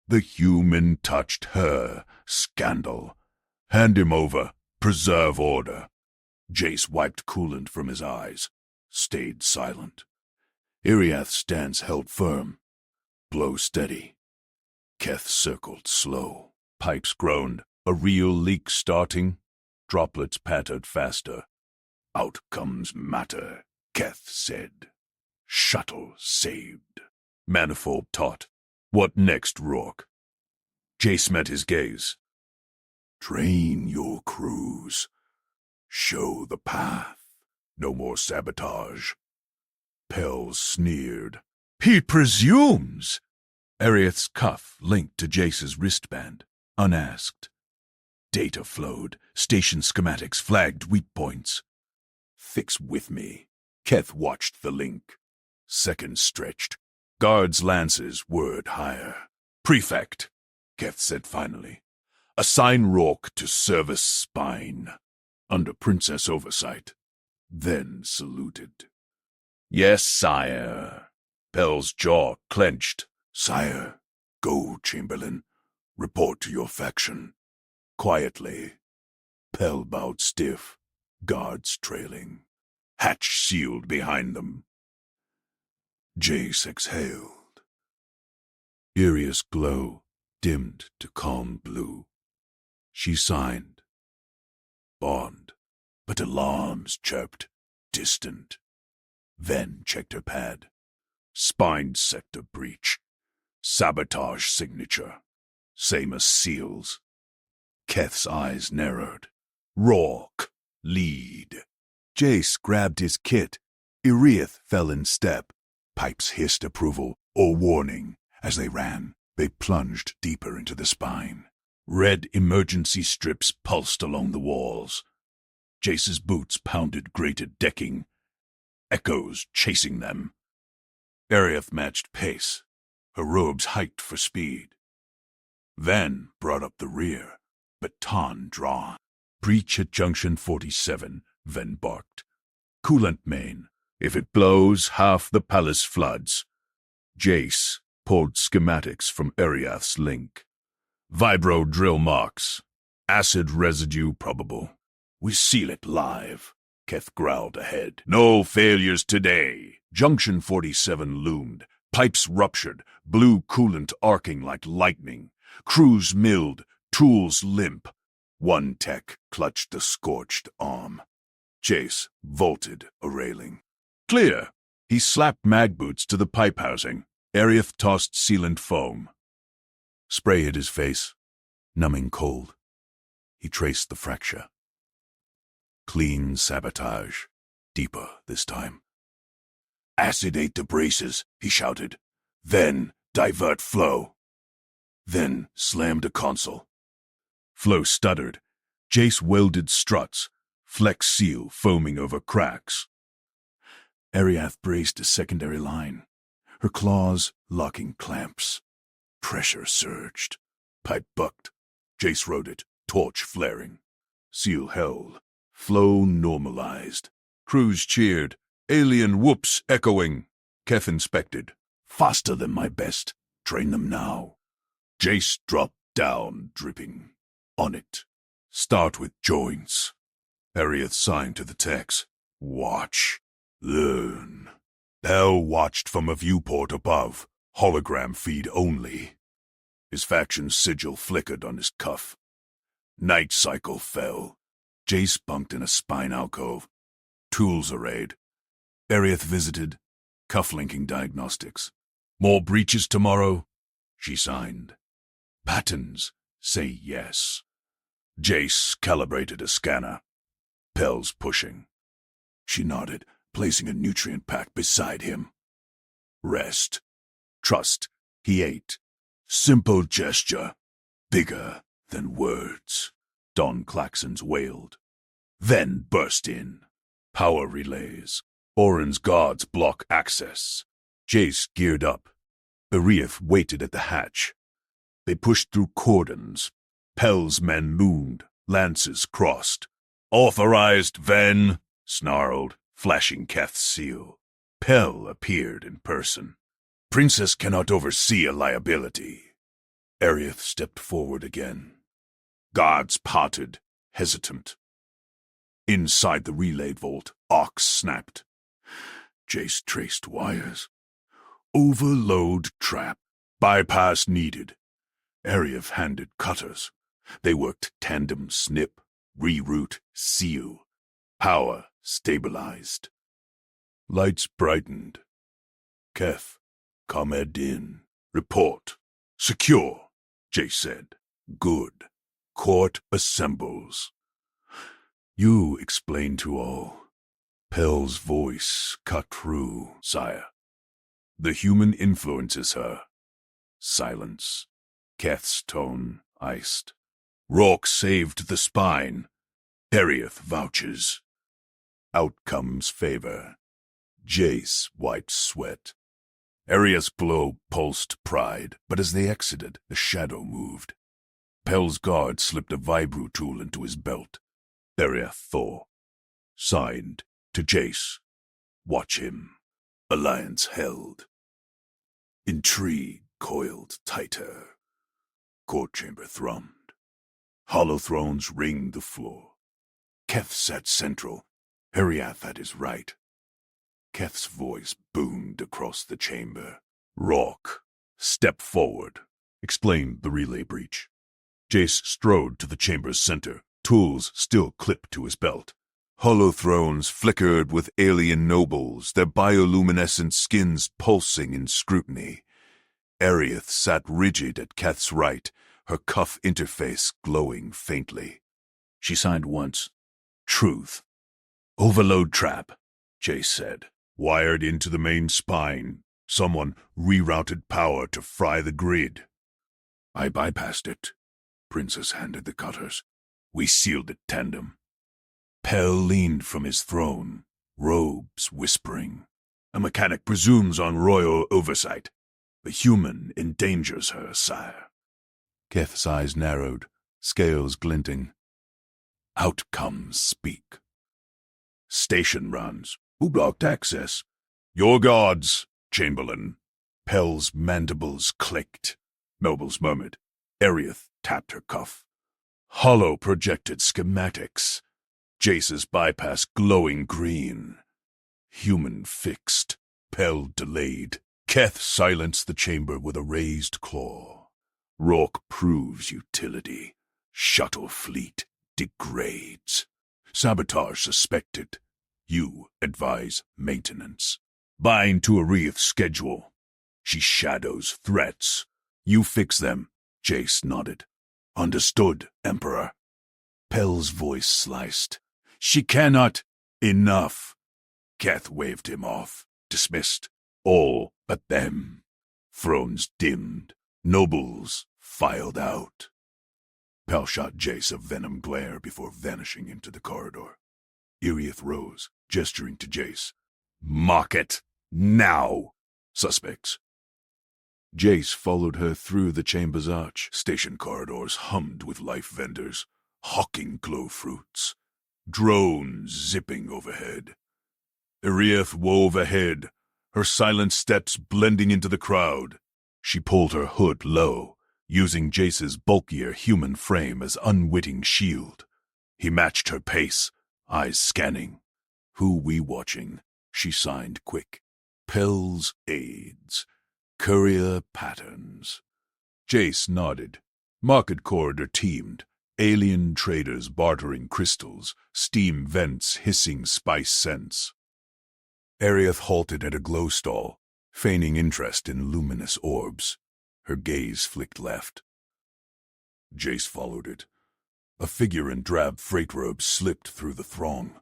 The human touched her. Scandal. Hand him over. Preserve order. Jace wiped coolant from his eyes. Stayed silent. Iriath's stance held firm. Blow steady. Keth circled slow. Pipes groaned. A real leak starting. Droplets pattered faster. Outcomes matter, Keth said. Shuttle saved. Manifold taut. What next, Rourke? Jace met his gaze. Train your crews. Show the path. No more sabotage. Pel sneered. He presumes! Ariath's cuff linked to Jace's wristband, unasked. Data flowed. Station schematics flagged weak points. Fix with me. Keth watched the link. Seconds stretched. Guards' lances whirred higher. Prefect, Keth said finally. Assign Rourke to service spine. Under Princess oversight. Then saluted. Yes, sire. Pel's jaw clenched. Sire, go, Chamberlain. Report to your faction. Quietly. Pel bowed stiff. Guards trailing. Hatch sealed behind them. Jace exhaled. Iria's glow dimmed to calm blue. She signed. Bond, but alarms chirped, distant. Then checked her pad. Spine sector breach. Sabotage signature. Same as seals. Keth's eyes narrowed. Rourke, lead. Jace grabbed his kit. Iriath fell in step. Pipes hissed approval or warning. As they ran, they plunged deeper into the spine. Red emergency strips pulsed along the walls. Jace's boots pounded grated decking. Echoes chasing them. Ariath matched pace. Her robes hiked for speed. Then brought up the rear, baton drawn. Breach at Junction 47, Ven barked. Coolant main. If it blows, half the palace floods. Jace pulled schematics from Ariath's link. Vibro drill marks. Acid residue probable. We seal it live, Keth growled ahead. No failures today. Junction 47 loomed. Pipes ruptured, blue coolant arcing like lightning. Crews milled, tools limp. One tech clutched a scorched arm. Jace vaulted a railing. Clear! He slapped mag boots to the pipe housing. Ariath tossed sealant foam. Spray hit his face, numbing cold. He traced the fracture. Clean sabotage. Deeper this time. Acidate the braces, he shouted. Then divert flow. Then slammed a console. Flow stuttered. Jace welded struts, flex seal foaming over cracks. Ariath braced a secondary line, her claws locking clamps. Pressure surged. Pipe bucked. Jace rode it, torch flaring. Seal held. Flow normalized. Crews cheered. Alien whoops echoing. Keth inspected. Faster than my best. Train them now. Jace dropped down, dripping. On it. Start with joints. Ariath signed to the techs. Watch. Learn. Pel watched from a viewport above. Hologram feed only. His faction's sigil flickered on his cuff. Night cycle fell. Jace bunked in a spine alcove. Tools arrayed. Ariath visited. Cuff-linking diagnostics. More breaches tomorrow? She signed. Patterns say yes. Jace calibrated a scanner. Pel's pushing. She nodded, placing a nutrient pack beside him. Rest. Trust. He ate. Simple gesture. Bigger than words. Don Claxons wailed. Then burst in. Power relays. Orin's guards block access. Jace geared up. Iriath waited at the hatch. They pushed through cordons. Pel's men loomed, lances crossed. Authorized, Ven, snarled, flashing Keth's seal. Pell appeared in person. Princess cannot oversee a liability. Arieth stepped forward again. Guards parted, hesitant. Inside the relay vault, Ox snapped. Jace traced wires. Overload trap. Bypass needed. Arieth handed cutters. They worked tandem snip, reroute, seal. Power stabilized. Lights brightened. Keth, Comed in. Report. Secure, Jace said. Good. Court assembles. You explain to all. Pell's voice cut through, sire. The human influences her. Silence. Keth's tone iced. Rourke saved the spine. Arieth vouches. Outcomes favor. Jace wiped sweat. Arieth's glow pulsed pride, but as they exited, a shadow moved. Pell's guard slipped a vibro tool into his belt. Arieth Thor. Signed, to Jace. Watch him. Alliance held. Intrigue coiled tighter. Court chamber thrummed. Hollow thrones ringed the floor. Keth sat central, Arieth at his right. Keth's voice boomed across the chamber. Rourke, step forward, explained the relay breach. Jace strode to the chamber's center, tools still clipped to his belt. Hollow thrones flickered with alien nobles, their bioluminescent skins pulsing in scrutiny. Arieth sat rigid at Keth's right, her cuff interface glowing faintly. She signed once. Truth. Overload trap, Jace said. Wired into the main spine. Someone rerouted power to fry the grid. I bypassed it. Princess handed the cutters. We sealed it tandem. Pell leaned from his throne, robes whispering. A mechanic presumes on royal oversight. A human endangers her, sire. Keth's eyes narrowed, scales glinting. Outcomes speak. Station runs. Who blocked access? Your gods, Chamberlain. Pell's mandibles clicked. Nobles murmured. Arieth tapped her cuff. Hollow projected schematics. Jace's bypass glowing green. Human fixed. Pell delayed. Keth silenced the chamber with a raised claw. Rourke proves utility. Shuttle fleet degrades. Sabotage suspected. You advise maintenance. Bind to Arieth's schedule. She shadows threats. You fix them. Jace nodded. Understood, Emperor. Pell's voice sliced. She cannot. Enough. Keth waved him off. Dismissed. All but them. Thrones dimmed. Nobles filed out. Pell shot Jace a venom glare before vanishing into the corridor. Arieth rose, gesturing to Jace. Mock it! Now! Suspects. Jace followed her through the chamber's arch. Station corridors hummed with life vendors, hawking glow fruits. Drones zipping overhead. Arieth wove ahead, her silent steps blending into the crowd. She pulled her hood low, using Jace's bulkier human frame as unwitting shield. He matched her pace, eyes scanning. Who we watching? She signed quick. Pell's aides. Courier patterns. Jace nodded. Market corridor teemed. Alien traders bartering crystals, steam vents hissing spice scents. Arieth halted at a glow stall, feigning interest in luminous orbs. Her gaze flicked left. Jace followed it. A figure in drab freight robes slipped through the throng.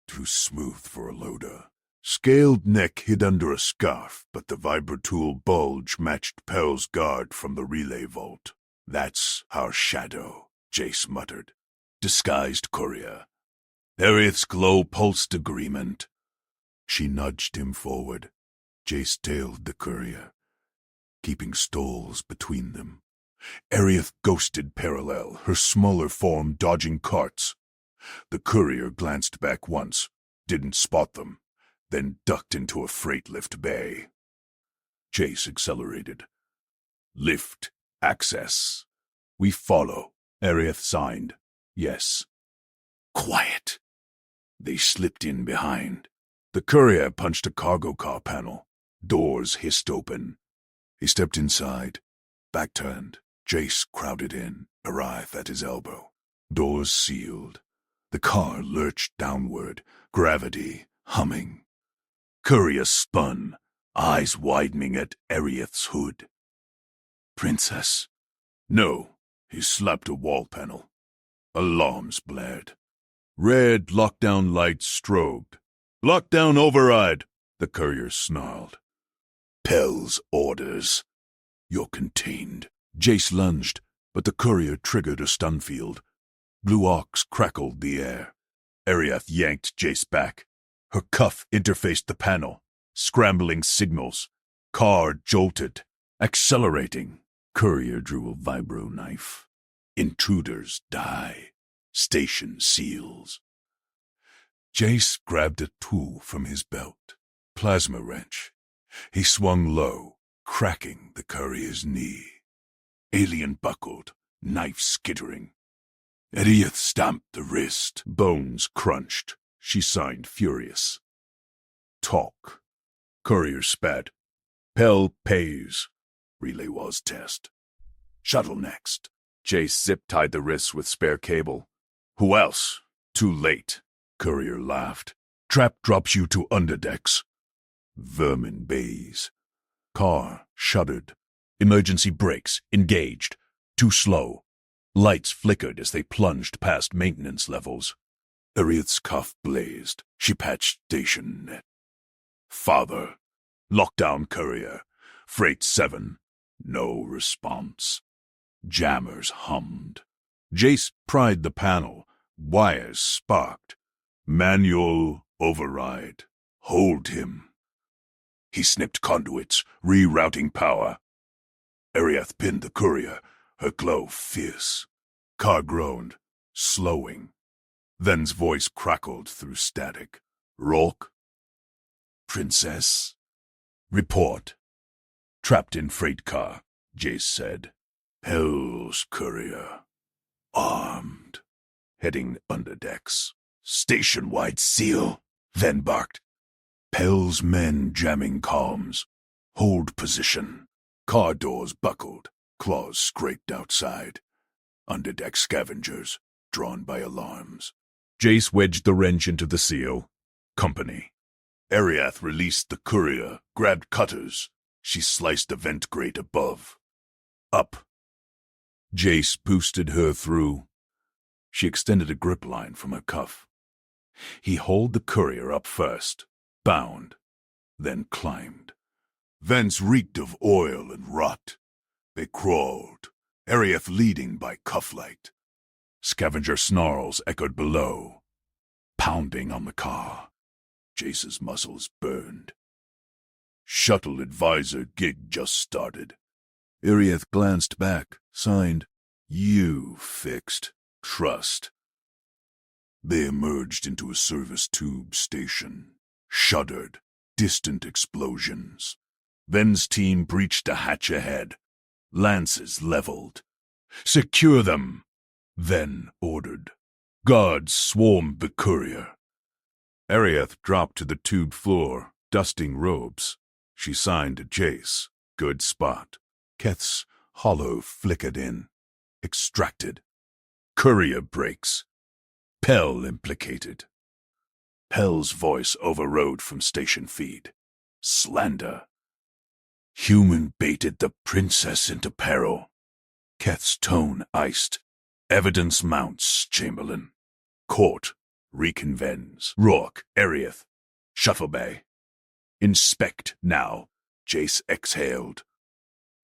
Too smooth for a loader. Scaled neck hid under a scarf, but the vibratool bulge matched Pell's guard from the relay vault. That's our shadow, Jace muttered. Disguised courier. Arieth's glow pulsed agreement. She nudged him forward. Jace tailed the courier, keeping stalls between them. Arieth ghosted parallel, her smaller form dodging carts. The courier glanced back once, didn't spot them, then ducked into a freight lift bay. Jace accelerated. Lift. Access. We follow. Arieth signed. Yes. Quiet. They slipped in behind. The courier punched a cargo car panel. Doors hissed open. He stepped inside. Back turned. Jace crowded in, Arieth at his elbow. Doors sealed. The car lurched downward, gravity humming. Courier spun, eyes widening at Arieth's hood. Princess? No, he slapped a wall panel. Alarms blared. Red lockdown lights strobed. Lockdown override, the courier snarled. Pell's orders. You're contained. Jace lunged, but the courier triggered a stun field. Blue arcs crackled the air. Arieth yanked Jace back. Her cuff interfaced the panel. Scrambling signals. Car jolted. Accelerating. Courier drew a vibro knife. Intruders die. Station seals. Jace grabbed a tool from his belt. Plasma wrench. He swung low, cracking the courier's knee. Alien buckled, knife skittering. Arieth stamped the wrist. Bones crunched. She signed furious. Talk. Courier spat. Pell pays. Relay was test. Shuttle next. Jace zip-tied the wrists with spare cable. Who else? Too late. Courier laughed. Trap drops you to underdecks. Vermin bays. Car shuddered. Emergency brakes engaged. Too slow. Lights flickered as they plunged past maintenance levels. Arieth's cuff blazed. She patched station net. Father. Lockdown courier. Freight 7. No response. Jammers hummed. Jace pried the panel. Wires sparked. Manual override. Hold him. He snipped conduits, rerouting power. Arieth pinned the courier, her glow fierce. Car groaned, slowing. Then's voice crackled through static. Rourke? Princess? Report. Trapped in freight car, Jace said. Hell's courier. Armed. Heading underdecks. Station-wide seal. Then barked. Pell's men jamming comms. Hold position. Car doors buckled. Claws scraped outside. Underdeck scavengers, drawn by alarms. Jace wedged the wrench into the seal. Company. Arieth released the courier, grabbed cutters. She sliced the vent grate above. Up. Jace boosted her through. She extended a grip line from her cuff. He hauled the courier up first, bound, then climbed. Vents reeked of oil and rot. They crawled, Arieth leading by cufflight. Scavenger snarls echoed below, pounding on the car. Jace's muscles burned. Shuttle advisor gig just started. Arieth glanced back, signed, You fixed. Trust. They emerged into a service tube station. Shuddered. Distant explosions. Ven's team breached a hatch ahead. Lances leveled. Secure them. Ven ordered. Guards swarmed the courier. Arieth dropped to the tube floor, dusting robes. She signed to Jace. Good spot. Keth's hollow flickered in. Extracted. Courier breaks. Pell implicated. Pell's voice overrode from station feed. Slander. Human baited the princess into peril. Keth's tone iced. Evidence mounts, Chamberlain. Court. Reconvenes. Rourke. Arieth. Shuffle bay. Inspect now. Jace exhaled.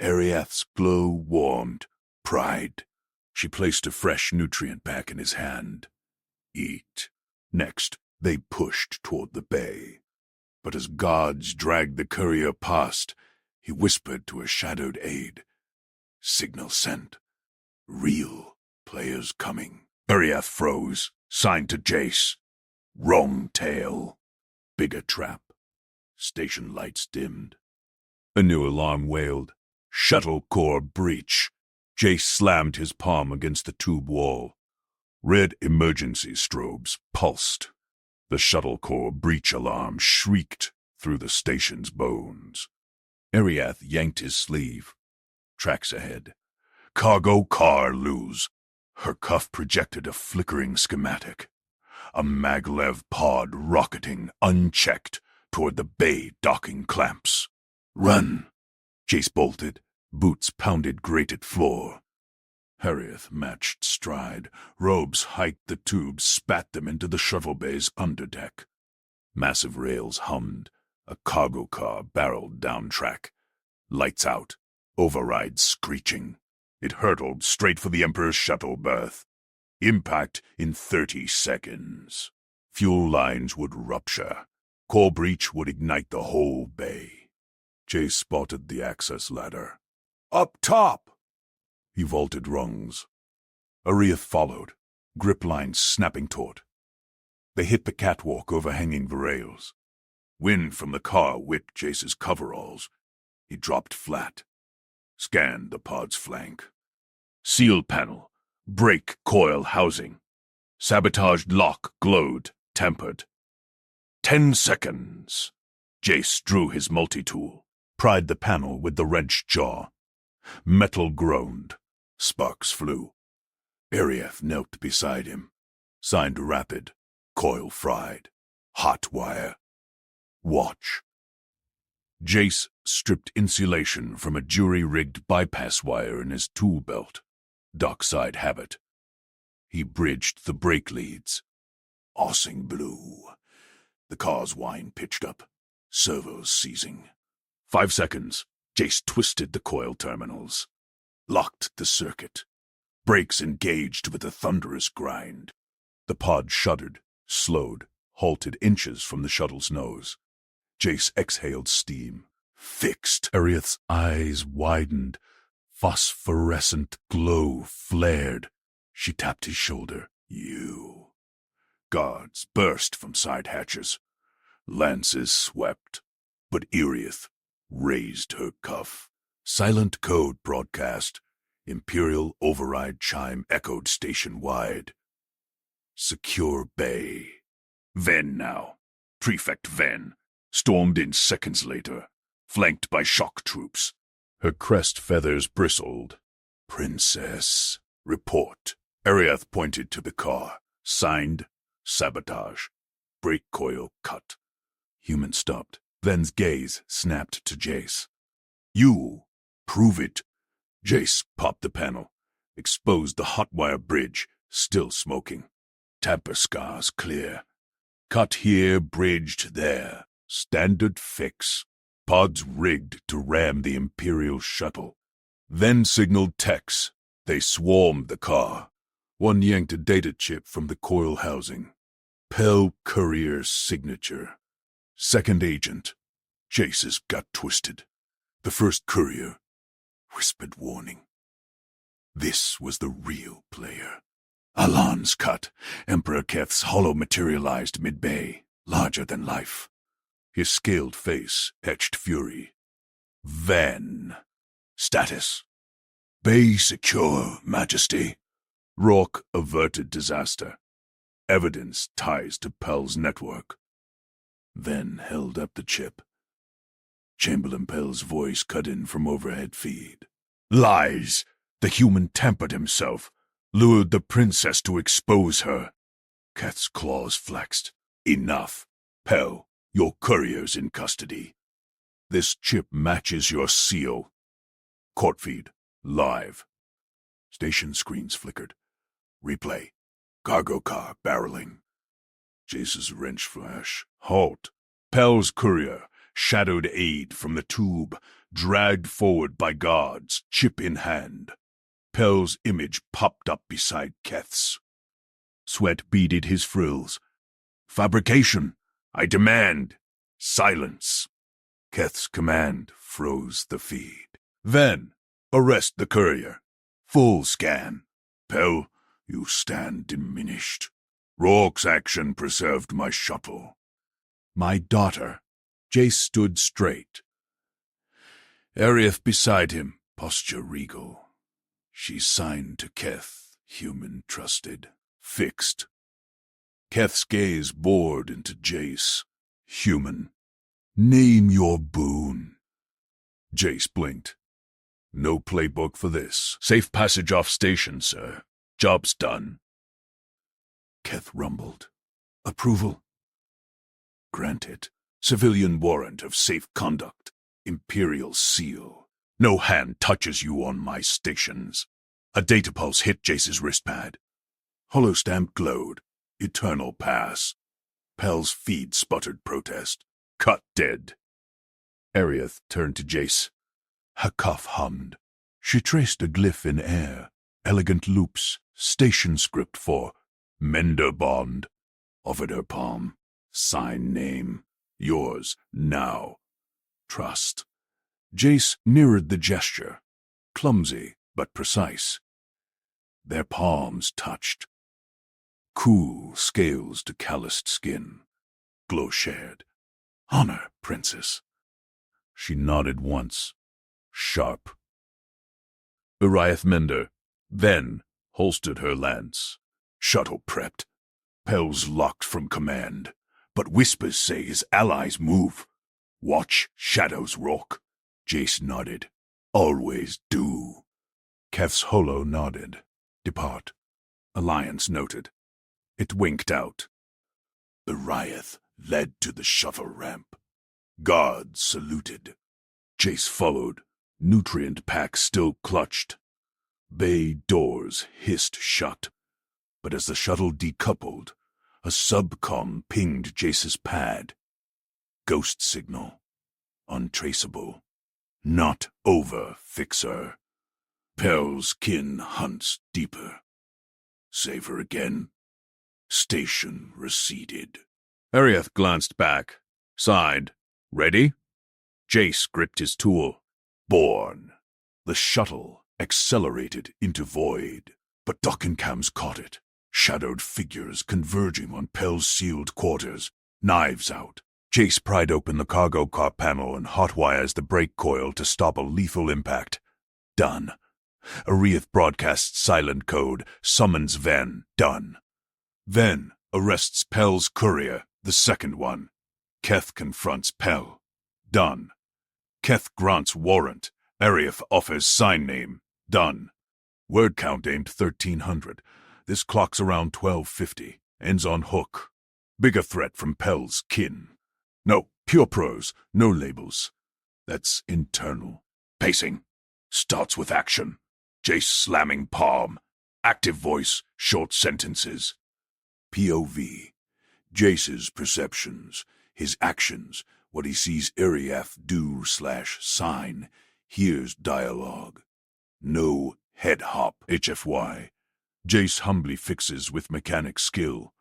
Arieth's glow warmed. Pride. She placed a fresh nutrient pack in his hand. Eat. Next, they pushed toward the bay. But as guards dragged the courier past, he whispered to a shadowed aide. Signal sent. Real players coming. Ariath froze, signed to Jace. Wrong tail. Bigger trap. Station lights dimmed. A new alarm wailed. Shuttle core breach. Jace slammed his palm against the tube wall. Red emergency strobes pulsed. The shuttle core breach alarm shrieked through the station's bones. Ariath yanked his sleeve. Tracks ahead. Cargo car lose. Her cuff projected a flickering schematic. A maglev pod rocketing unchecked toward the bay docking clamps. Run! Jace bolted. Boots pounded grated floor. Ariath matched stride. Robes hiked the tubes, spat them into the shuttle bay's underdeck. Massive rails hummed. A cargo car barreled down track. Lights out. Override screeching. It hurtled straight for the Emperor's shuttle berth. Impact in 30 seconds. Fuel lines would rupture. Core breach would ignite the whole bay. Jace spotted the access ladder. Up top! He vaulted rungs. Ariath followed, grip lines snapping taut. They hit the catwalk overhanging the rails. Wind from the car whipped Jace's coveralls. He dropped flat. Scanned the pod's flank. Seal panel. Brake coil housing. Sabotaged lock glowed, tempered. 10 seconds. Jace drew his multi-tool, pried the panel with the wrenched jaw. Metal groaned. Sparks flew. Ariath knelt beside him. Signed rapid. Coil fried. Hot wire. Watch. Jace stripped insulation from a jury-rigged bypass wire in his tool belt. Dockside habit. He bridged the brake leads. Ossing blew. The car's whine pitched up. Servos seizing. 5 seconds. Jace twisted the coil terminals. Locked the circuit. Brakes engaged with a thunderous grind. The pod shuddered, slowed, halted inches from the shuttle's nose. Jace exhaled steam. Fixed. Ariath's eyes widened. Phosphorescent glow flared. She tapped his shoulder. You. Guards burst from side hatches. Lances swept. But Ariath raised her cuff. Silent code broadcast. Imperial override chime echoed station-wide. Secure bay. Ven now. Prefect Ven. Stormed in seconds later. Flanked by shock troops. Her crest feathers bristled. Princess. Report. Ariath pointed to the car. Signed. Sabotage. Brake coil cut. Human stopped. Ven's gaze snapped to Jace. You. Prove it. Jace popped the panel. Exposed the hot wire bridge, still smoking. Tamper scars clear. Cut here, bridged there. Standard fix. Pods rigged to ram the Imperial shuttle. Then signaled techs. They swarmed the car. One yanked a data chip from the coil housing. Pell Courier's signature. Second agent. Jace's gut twisted. The first courier. Whispered warning. This was the real player. Alan's cut. Emperor Keth's hollow materialized mid-bay, larger than life. His scaled face etched fury. Ven. Status. Bay secure, Majesty. Rourke averted disaster. Evidence ties to Pell's network. Ven held up the chip. Chamberlain Pell's voice cut in from overhead feed. Lies! The human tempered himself, lured the princess to expose her. Keth's claws flexed. Enough. Pell, your courier's in custody. This chip matches your seal. Court feed. Live. Station screens flickered. Replay. Cargo car barreling. Jace's wrench flash. Halt. Pell's courier. Shadowed aid from the tube, dragged forward by guards, chip in hand. Pell's image popped up beside Keth's. Sweat beaded his frills. Fabrication! I demand! Silence! Keth's command froze the feed. Ven, arrest the courier. Full scan. Pell, You stand diminished. Rourke's action preserved my shuttle. My daughter. Jace stood straight. Arieth beside him, posture regal. She signed to Keth, human trusted, fixed. Keth's gaze bored into Jace, human. Name your boon. Jace blinked. No playbook for this. Safe passage off station, sir. Job's done. Keth rumbled. Approval? Granted. Civilian warrant of safe conduct. Imperial seal. No hand touches you on my stations. A data pulse hit Jace's wristpad. Holostamp glowed. Eternal pass. Pell's feed sputtered protest. Cut dead. Arieth turned to Jace. Her cuff hummed. She traced a glyph in air. Elegant loops. Station script for Mender Bond. Offered her palm. Sign name. Yours, now. Trust. Jace mirrored the gesture. Clumsy, but precise. Their palms touched. Cool scales to calloused skin. Glow shared. Honor, princess. She nodded once. Sharp. Uriath Mender, then, holstered her lance. Shuttle prepped. Pell's locked from command. But whispers say his allies move. Watch shadows rock. Jace nodded. Always do. Keth's holo nodded. Depart. Alliance noted. It winked out. Uriath led to the shuttle ramp. Guards saluted. Jace followed. Nutrient pack still clutched. Bay doors hissed shut. But as the shuttle decoupled, a subcom pinged Jace's pad. Ghost signal. Untraceable. Not over, fixer. Pell's kin hunts deeper. Save her again. Station receded. Arieth glanced back. Sighed. Ready? Jace gripped his tool. Born. The shuttle accelerated into void. But Dockencams caught it. Shadowed figures converging on Pell's sealed quarters. Knives out. Jace pried open the cargo car panel and hotwires the brake coil to stop a lethal impact. Done. Arieth broadcasts silent code. Summons Ven. Done. Ven arrests Pell's courier, the second one. Keth confronts Pell. Done. Keth grants warrant. Arieth offers sign name. Done. Word count aimed 1300. This clock's around 1250. Ends on hook. Bigger threat from Pell's kin. No, pure prose, no labels. That's internal. Pacing. Starts with action. Jace slamming palm. Active voice, short sentences. POV. Jace's perceptions. His actions. What he sees Arieth do/sign. Here's dialogue. No head hop. HFY. Jace humbly fixes with mechanic skill.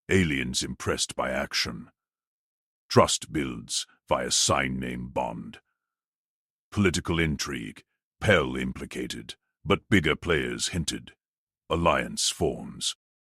Aliens impressed by action. Trust builds via sign name bond. Political intrigue. Pell implicated, but bigger players hinted. Alliance forms.